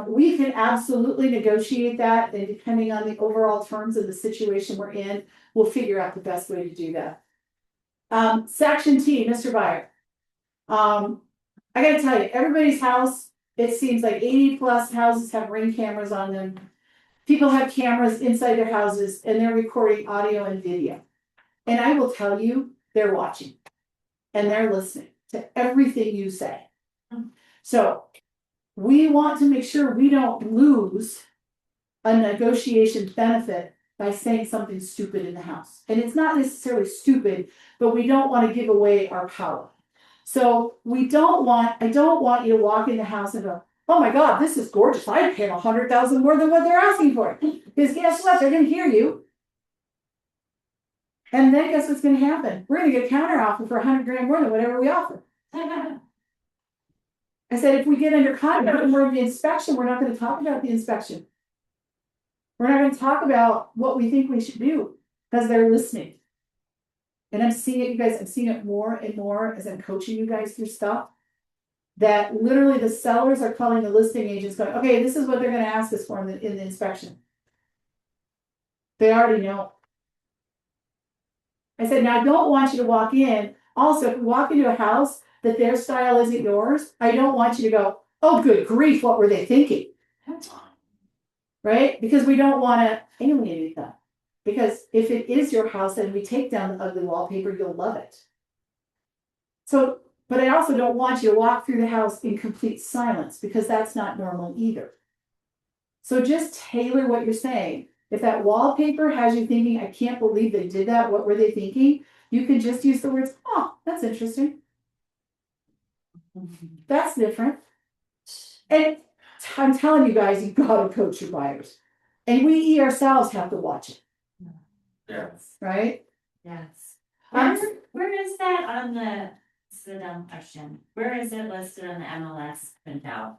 We can absolutely negotiate that, and depending on the overall terms of the situation we're in, we'll figure out the best way to do that. Section T, Mr. Buyer. I gotta tell you, everybody's house, it seems like 80+ houses have Ring cameras on them. People have cameras inside their houses and they're recording audio and video. And I will tell you, they're watching and they're listening to everything you say. So we want to make sure we don't lose a negotiation benefit by saying something stupid in the house. And it's not necessarily stupid, but we don't want to give away our power. So I don't want you to walk in the house and go, oh my God, this is gorgeous. I'd pay $100,000 more than what they're asking for. Because guess what? They're going to hear you. And then guess what's going to happen? We're going to get a counter offer for $100,000 more than whatever we offer. I said, if we get under contract and we're in the inspection, we're not going to talk about the inspection. We're not going to talk about what we think we should do because they're listening. And I'm seeing it, you guys, I'm seeing it more and more as I'm coaching you guys through stuff. That literally the sellers are calling the listing agents going, okay, this is what they're going to ask us for in the inspection. They already know. I said, now I don't want you to walk in. Also, if you walk into a house that their style isn't yours, I don't want you to go, oh, good grief, what were they thinking? Right? Because we don't want to alienate them. Because if it is your house and we take down the ugly wallpaper, you'll love it. So, but I also don't want you to walk through the house in complete silence because that's not normal either. So just tailor what you're saying. If that wallpaper has you thinking, I can't believe they did that, what were they thinking? You can just use the words, oh, that's interesting. That's different. And I'm telling you guys, you've got to coach your buyers. And we ourselves have to watch it, Yes. right? Yes. Um, Where is that on the, it's a dumb question, where is it listed on the MLS printout?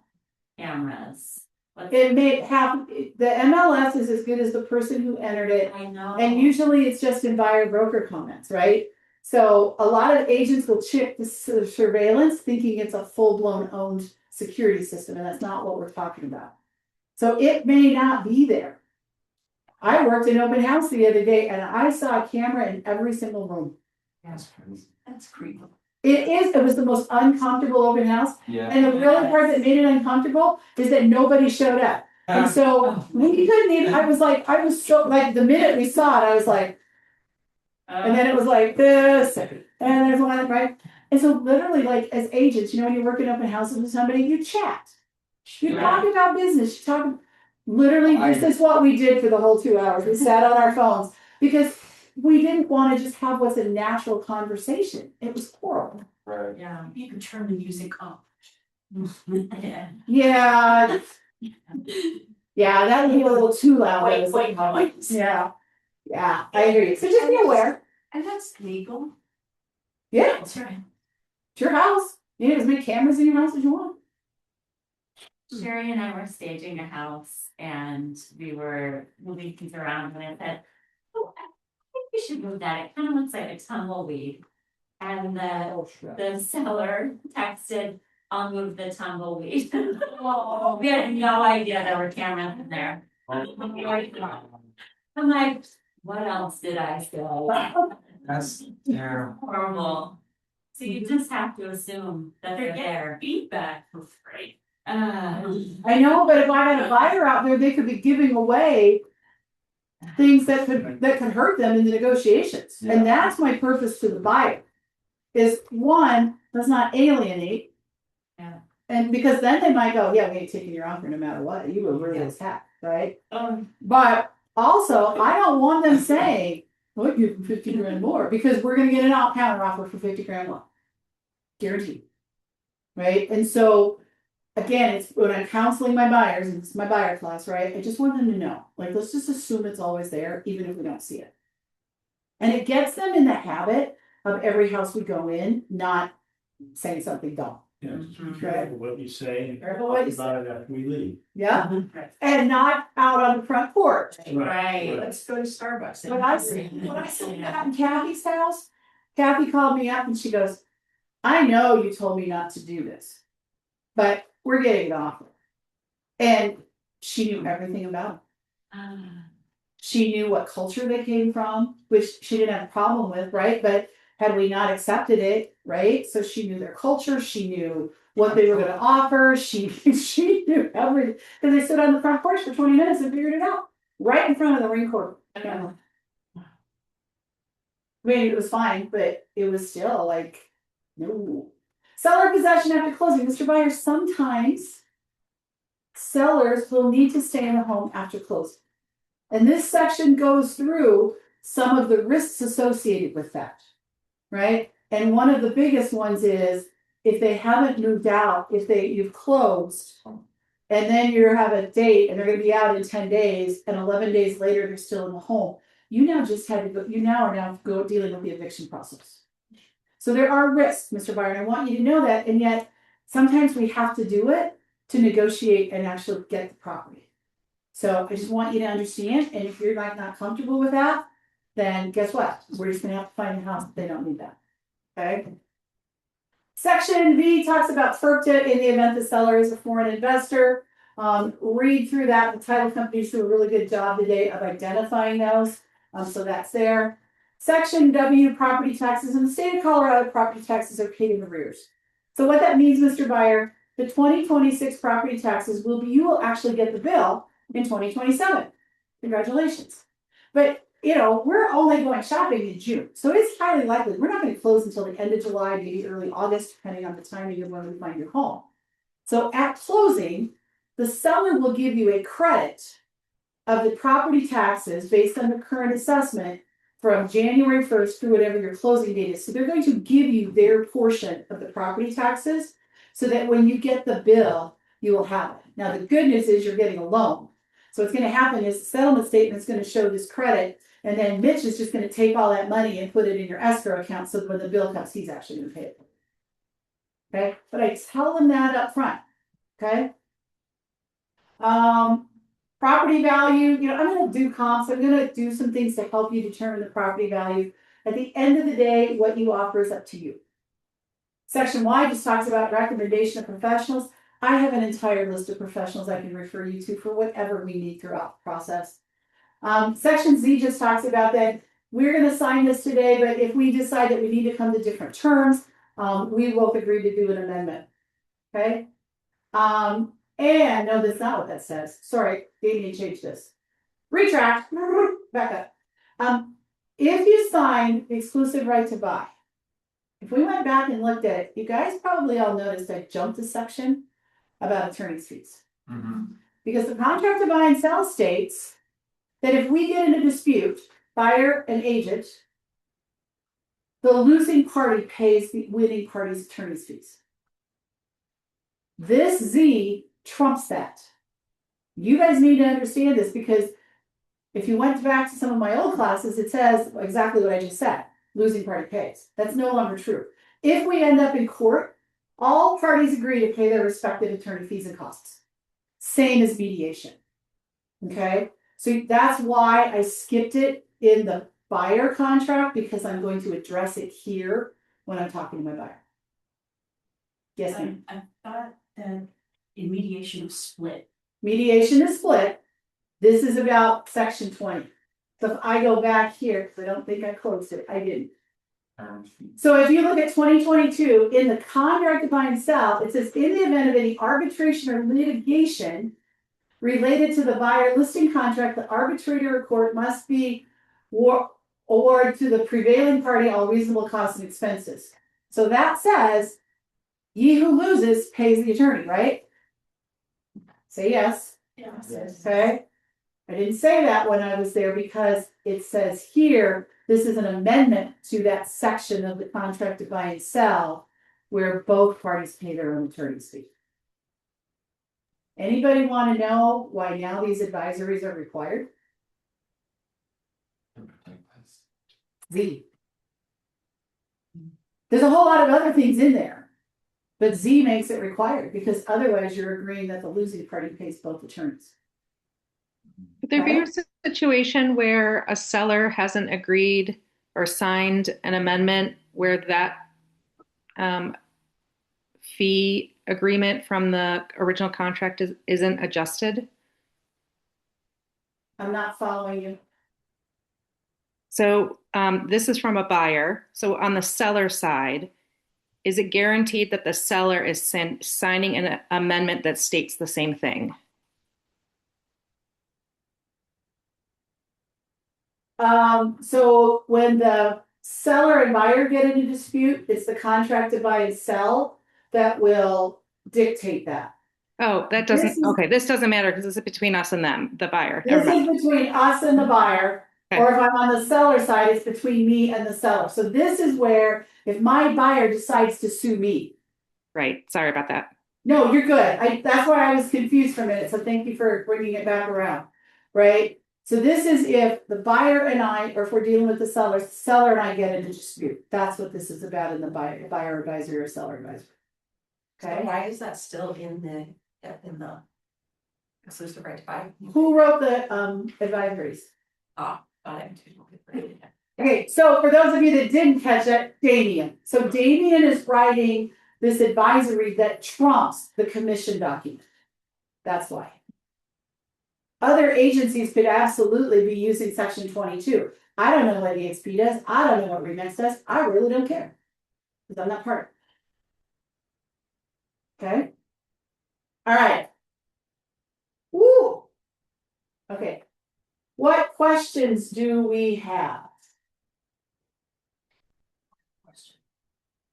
Cameras? What's- It may have, the MLS is as good as the person who entered it. I know. And usually it's just in buyer broker comments, right? So a lot of agents will check the surveillance thinking it's a full-blown owned security system, and that's not what we're talking about. So it may not be there. I worked in open house the other day and I saw a camera in every single room. That's creepy. It was the most uncomfortable open house. Yeah. And the really part that made it uncomfortable is that nobody showed up. And so we couldn't even, I was so, like, the minute we saw it, I was like, and then it was like this, and there's one, right? And so literally, like, as agents, you know, when you're working open houses with somebody, you chat. You talk about business, you talk, literally, this is what we did for the whole 2 hours. We sat on our phones because we didn't want to just have what's a natural conversation. It was horrible. Right. Yeah, you can turn the music up. Yeah. Yeah. Yeah, that would be a little too loud. Wait. Yeah. Yeah, I hear you. So just be aware. And that's legal. Yeah, That's right. it's your house. You have as many cameras in your house as you want. Sherry and I were staging a house and we were moving things around and I said, oh, I think we should move that. It kind of looks like a tumbleweed. And the seller texted, I'll move the tumbleweed. We had no idea there were cameras in there. I'm like, what else did I say? That's terrible. Horrible. So you just have to assume that they're there. Feedback for free. I know, but if I had a buyer out there, they could be giving away things that could hurt them in the negotiations. Yeah. And that's my purpose to the buyer. Is one, let's not alienate. Yeah. And because then they might go, yeah, we ain't taking your offer no matter what. You were really attacked, right? But also, I don't want them saying, well, give them 50 grand more because we're gonna get an counter offer for 50 grand more. Guaranteed. Right? And so again, it's when I'm counseling my buyers, and it's my buyer class, right? I just want them to know. Like, let's just assume it's always there, even if we don't see it. And it gets them in the habit of every house we go in, not saying something dumb. Yeah, be careful what you say. Careful what you Talk about it after we leave. Yeah. And not out on the front porch. Right. Let's go to Starbucks. When I said that in Kathy's house, Kathy called me up and she goes, I know you told me not to do this, but we're getting an offer. And she knew everything about it. She knew what culture they came from, which she didn't have a problem with, right? But had we not accepted it, right? So she knew their culture, she knew what they were going to offer, she knew everything. Because they stood on the front porch for 20 minutes and figured it out, right in front of the ring court. I mean, it was fine, but it was still like, no. Seller possession after closing. Mr. Buyer, sometimes sellers will need to stay in the home after closing. And this section goes through some of the risks associated with that, right? And one of the biggest ones is if they haven't moved out, if you've closed, and then you have a date and they're going to be out in 10 days, and 11 days later they're still in the home. You now just had to go. You now are dealing with the eviction process. So there are risks, Mr. Buyer, and I want you to know that. And yet, sometimes we have to do it to negotiate and actually get the property. So I just want you to understand. And if you're not comfortable with that, then guess what? We're just going to have to find a house that they don't need that. Okay. Section V talks about FERPTA in the event the seller is a foreign investor. Read through that. The title companies do a really good job today of identifying those. So that's there. Section W, property taxes. In the state of Colorado, property taxes are paid in arrears. So what that means, Mr. Buyer, the 2026 property taxes you will actually get the bill in 2027. Congratulations. But, we're only going shopping in June. So it's highly likely we're not going to close until the end of July, maybe early August, depending on the timing of when we find your home. So at closing, the seller will give you a credit of the property taxes based on the current assessment from January 1st through whatever your closing date is. So they're going to give you their portion of the property taxes so that when you get the bill, you will have it. Now, the good news is you're getting a loan. So what's gonna happen is the settlement statement is gonna show this credit, and then Mitch is just gonna take all that money and put it in your escrow account, so when the bill comes, he's actually gonna pay it. Okay, but I tell them that up front, okay? Property value, you know, I'm gonna do comps, I'm gonna do some things to help you determine the property value. At the end of the day, what you offer is up to you. Section Y just talks about recommendation of professionals. I have an entire list of professionals I can refer you to for whatever we need throughout the process. Section Z just talks about that we're gonna sign this today, but if we decide that we need to come to different terms, we both agree to do an amendment, okay? And no, that's not what that says. Sorry, Damien changed this. Retract, back up. If you sign the exclusive right to buy, if we went back and looked at it, you guys probably all noticed I jumped a section about attorney's fees. Because the contract to buy and sell states that if we get in a dispute, buyer and agent, the losing party pays the winning party's attorney's fees. This Z trumps that. You guys need to understand this because if you went back to some of my old classes, it says exactly what I just said. Losing party pays. That's no longer true. If we end up in court, all parties agree to pay their respective attorney fees and costs. Same as mediation. Okay? So that's why I skipped it in the buyer contract because I'm going to address it here when I'm talking to my buyer. Yes, ma'am. I thought that in mediation was split. Mediation is split. This is about section 20. So if I go back here, because I don't think I closed it, I didn't. So if you look at 2022, in the contract to buy and sell, it says in the event of any arbitration or litigation related to the buyer listing contract, the arbitrator or court must be award to the prevailing party all reasonable costs and expenses. So that says, ye who loses pays the attorney, right? Say yes. Yes. Okay. I didn't say that when I was there because it says here, this is an amendment to that section of the contract to buy and sell where both parties pay their own attorney's fee. Anybody want to know why now these advisories are required? Z. There's a whole lot of other things in there, but Z makes it required because otherwise you're agreeing that the losing party pays both attorneys. Could there be a situation where a seller hasn't agreed or signed an amendment where that fee agreement from the original contract isn't adjusted? I'm not following you. So this is from a buyer. So on the seller side, is it guaranteed that the seller is signing an amendment that states the same thing? So when the seller and buyer get in a dispute, it's the contract to buy and sell that will dictate that. Oh, that doesn't, okay, this doesn't matter because this is between us and them, the buyer. This is between us and the buyer, Okay. or if I'm on the seller side, it's between me and the seller. So this is where if my buyer decides to sue me. Right, sorry about that. No, you're good. That's why I was confused for a minute. So thank you for bringing it back around, right? So this is if the buyer and I, or if we're dealing with the seller and I get in a dispute. That's what this is about in the buyer advisory or seller advisory. Okay. So why is that still in the exclusive right to buy? Who wrote the advisories? Got it. Okay, so for those of you that didn't catch it, Damien. So Damien is writing this advisory that trumps the commission document. That's why. Other agencies could absolutely be using section 22. I don't know what EXP does. I don't know what Remix does. I really don't care. Because I'm not part of it. Okay? All right. Woo! Okay. What questions do we have?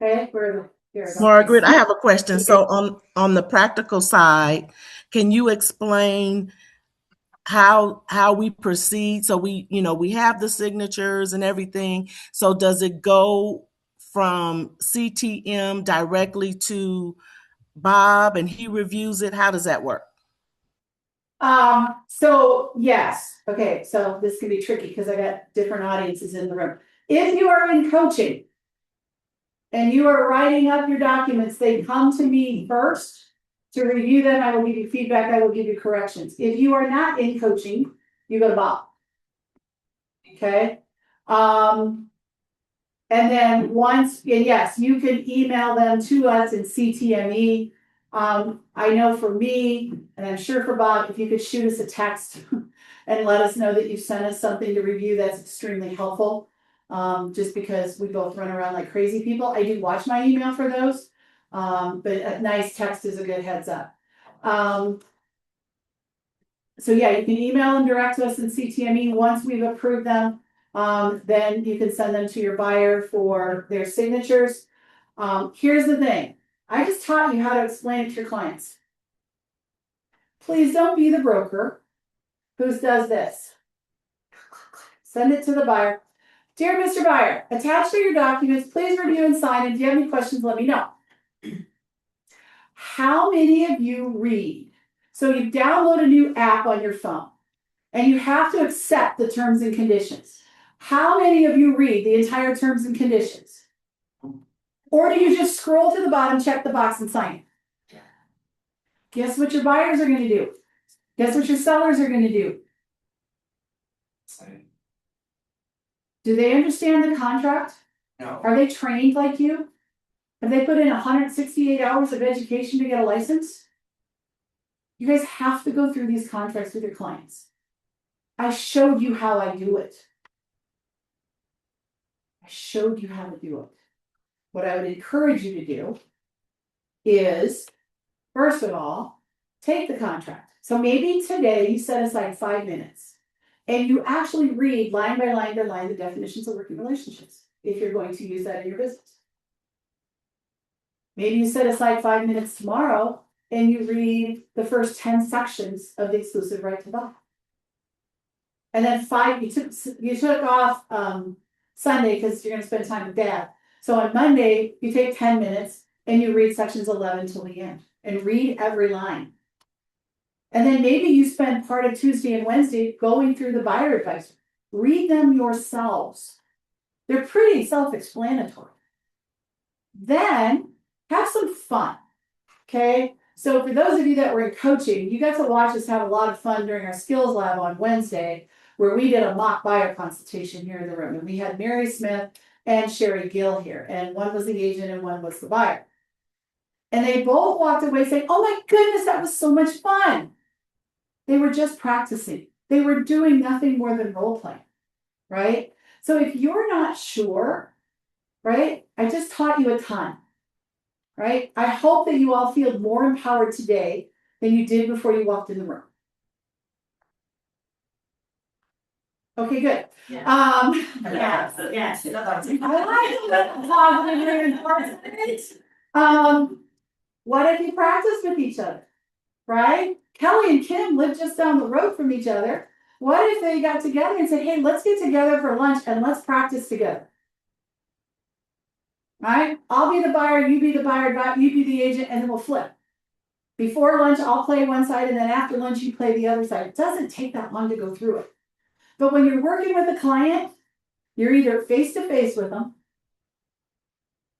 Okay, Margaret, I have a question. So on the practical side, can you explain how we proceed? So we have the signatures and everything. So does it go from CTM directly to Bob and he reviews it? How does that work? So yes, okay, so this can be tricky because I got different audiences in the room. If you are in coaching and you are writing up your documents, they come to me first to review them. I will give you feedback. I will give you corrections. If you are not in coaching, you go to Bob. Okay. And then once, and yes, you can email them to us in CTME. I know for me, and I'm sure for Bob, if you could shoot us a text and let us know that you sent us something to review, that's extremely helpful. Just because we both run around like crazy people. I do watch my email for those. But a nice text is a good heads up. So yeah, you can email them direct to us in CTME. Once we've approved them, then you can send them to your buyer for their signatures. Here's the thing. I just taught you how to explain it to your clients. Please don't be the broker who does this. Send it to the buyer. Dear Mr. Buyer, attached to your documents, please review and sign. And if you have any questions, let me know. How many of you read? So you download a new app on your phone and you have to accept the terms and conditions. How many of you read the entire terms and conditions? Or do you just scroll to the bottom, check the box, and sign it? Guess what your buyers are going to do? Guess what your sellers are going to do? Do they understand the contract? No. Are they trained like you? Have they put in 168 hours of education to get a license? You guys have to go through these contracts with your clients. I showed you how I do it. I showed you how to do it. What I would encourage you to do is, first of all, take the contract. So maybe today you set aside 5 minutes and you actually read line by line by line the definitions of working relationships, if you're going to use that in your business. Maybe you set aside 5 minutes tomorrow and you read the first 10 sections of the exclusive right to buy. And then you took off Sunday because you're going to spend time with Dad. So on Monday, you take 10 minutes and you read sections 11 till the end and read every line. And then maybe you spend part of Tuesday and Wednesday going through the buyer advice. Read them yourselves. They're pretty self-explanatory. Then have some fun. Okay. So for those of you that were in coaching, you got to watch us have a lot of fun during our skills lab on Wednesday, where we did a mock buyer consultation here in the room. And we had Mary Smith and Sherry Gill here. And one was the agent and one was the buyer. And they both walked away saying, oh my goodness, that was so much fun. They were just practicing. They were doing nothing more than role playing, right? So if you're not sure, right, I just taught you a ton, right? I hope that you all feel more empowered today than you did before you walked in the room. Okay, good. Yeah. Yes. Yes. I like positive reinforcement. What if you practice with each other, right? Kelly and Kim live just down the road from each other. What if they got together and said, hey, let's get together for lunch and let's practice together? Right? I'll be the buyer, you be the buyer, you be the agent, and then we'll flip. Before lunch, I'll play one side, and then after lunch, you play the other side. It doesn't take that long to go through it. But when you're working with a client, you're either face-to-face with them.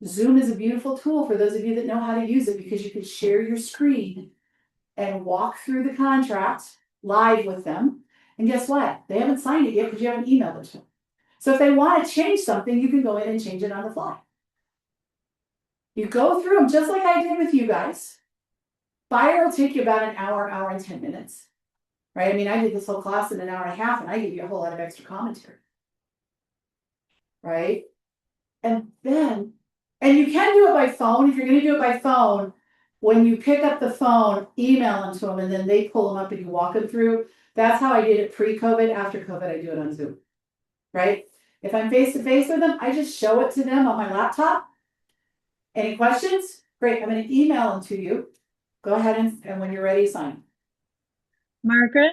Zoom is a beautiful tool for those of you that know how to use it because you can share your screen and walk through the contract live with them. And guess what? They haven't signed it yet because you haven't emailed it to them. So if they want to change something, you can go in and change it on the fly. You go through them just like I did with you guys. Buyer will take you about an hour, hour and 10 minutes. Right? I mean, I did this whole class in an hour and a half and I give you a whole lot of extra commentary. Right? And then, and you can do it by phone. If you're going to do it by phone, when you pick up the phone, email them to them and then they pull them up and you walk them through. That's how I did it pre-COVID. After COVID, I do it on Zoom. Right? If I'm face-to-face with them, I just show it to them on my laptop. Any questions? Great. I'm going to email them to you. Go ahead and when you're ready, sign. Margaret?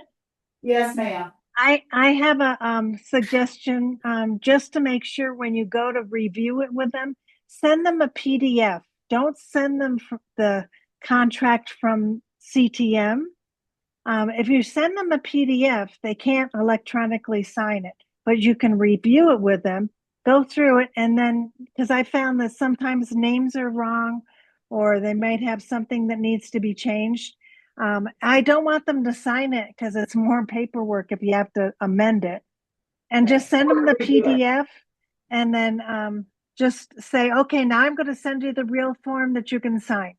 Yes, ma'am. I have a suggestion, just to make sure when you go to review it with them, send them a PDF. Don't send them the contract from CTM. If you send them a PDF, they can't electronically sign it, but you can review it with them, go through it, and then, because I found that sometimes names are wrong, or they might have something that needs to be changed. I don't want them to sign it because it's more paperwork if you have to amend it. And just send them the PDF and then just say, okay, now I'm going to send you the real form that you can sign.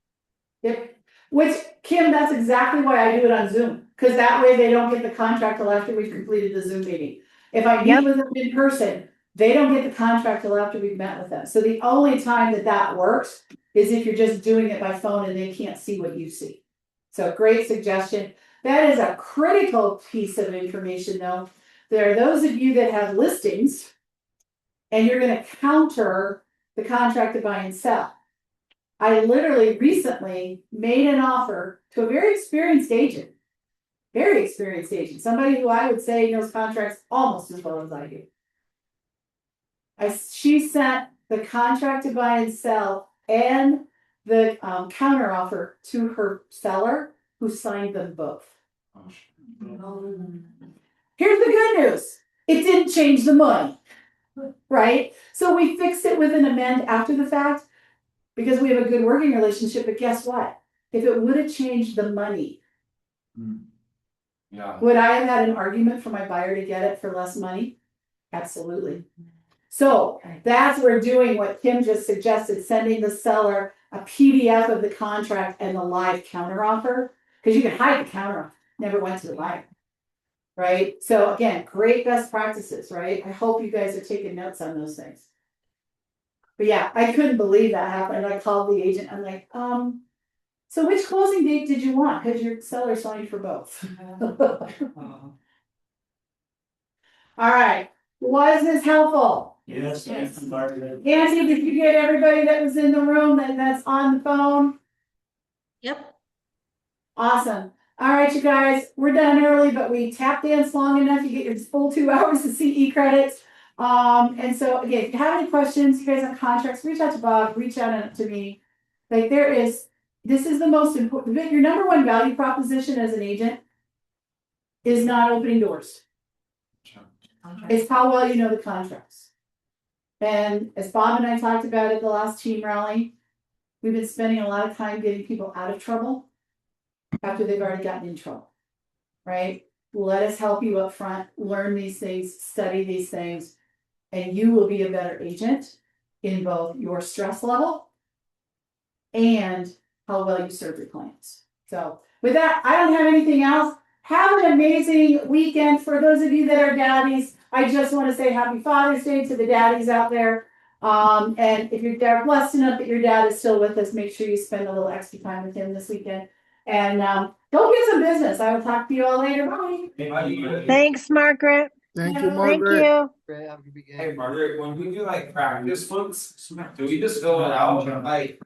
Yep. Which, Kim, that's exactly why I do it on Zoom, because that way they don't get the contract till after we've completed the Zoom meeting. If I meet with them in person, they don't get the contract till after we've met with them. So the only time that works is if you're just doing it by phone and they can't see what you see. So great suggestion. That is a critical piece of information though. There are those of you that have listings and you're going to counter the contract to buy and sell. I literally recently made an offer to a very experienced agent, somebody who I would say knows contracts almost as well as I do. She sent the contract to buy and sell and the counter offer to her seller, who signed them both. Here's the good news. It didn't change the money, right? So we fixed it with an amend after the fact because we have a good working relationship, but guess what? If it would have changed the money, would I have had an argument for my buyer to get it for less money? Absolutely. So that's where doing what Kim just suggested, sending the seller a PDF of the contract and the live counteroffer, because you can hide the counteroffer, never went to the buyer, right? So again, great best practices, right? I hope you guys are taking notes on those things. But yeah, I couldn't believe that happened. I called the agent. I'm like, so which closing date did you want? Because your seller signed for both. All right. Was this helpful? Yes. Yes. Margaret. Nancy, did you get everybody that was in the room that's on the phone? Yep. Awesome. All right, you guys, we're done early, but we tap danced long enough. You get your full 2 hours of CE credits. And so again, if you have any questions, you guys have contracts, reach out to Bob, reach out to me. Like this is the most important, your number one value proposition as an agent is not opening doors. It's how well you know the contracts. And as Bob and I talked about at the last team rally, we've been spending a lot of time getting people out of trouble after they've already gotten in trouble, right? Let us help you up front, learn these things, study these things, and you will be a better agent in both your stress level and how well you serve your clients. So with that, I don't have anything else. Have an amazing weekend. For those of you that are daddies, I just want to say happy Father's Day to the daddies out there. And if you're blessed enough that your dad is still with us, make sure you spend a little extra time with him this weekend. And go get some business. I will talk to you all later. Bye. Thanks, Margaret. Thank you, Thank Margaret. you. Hey Margaret, when we do like practice books, do we just fill it out like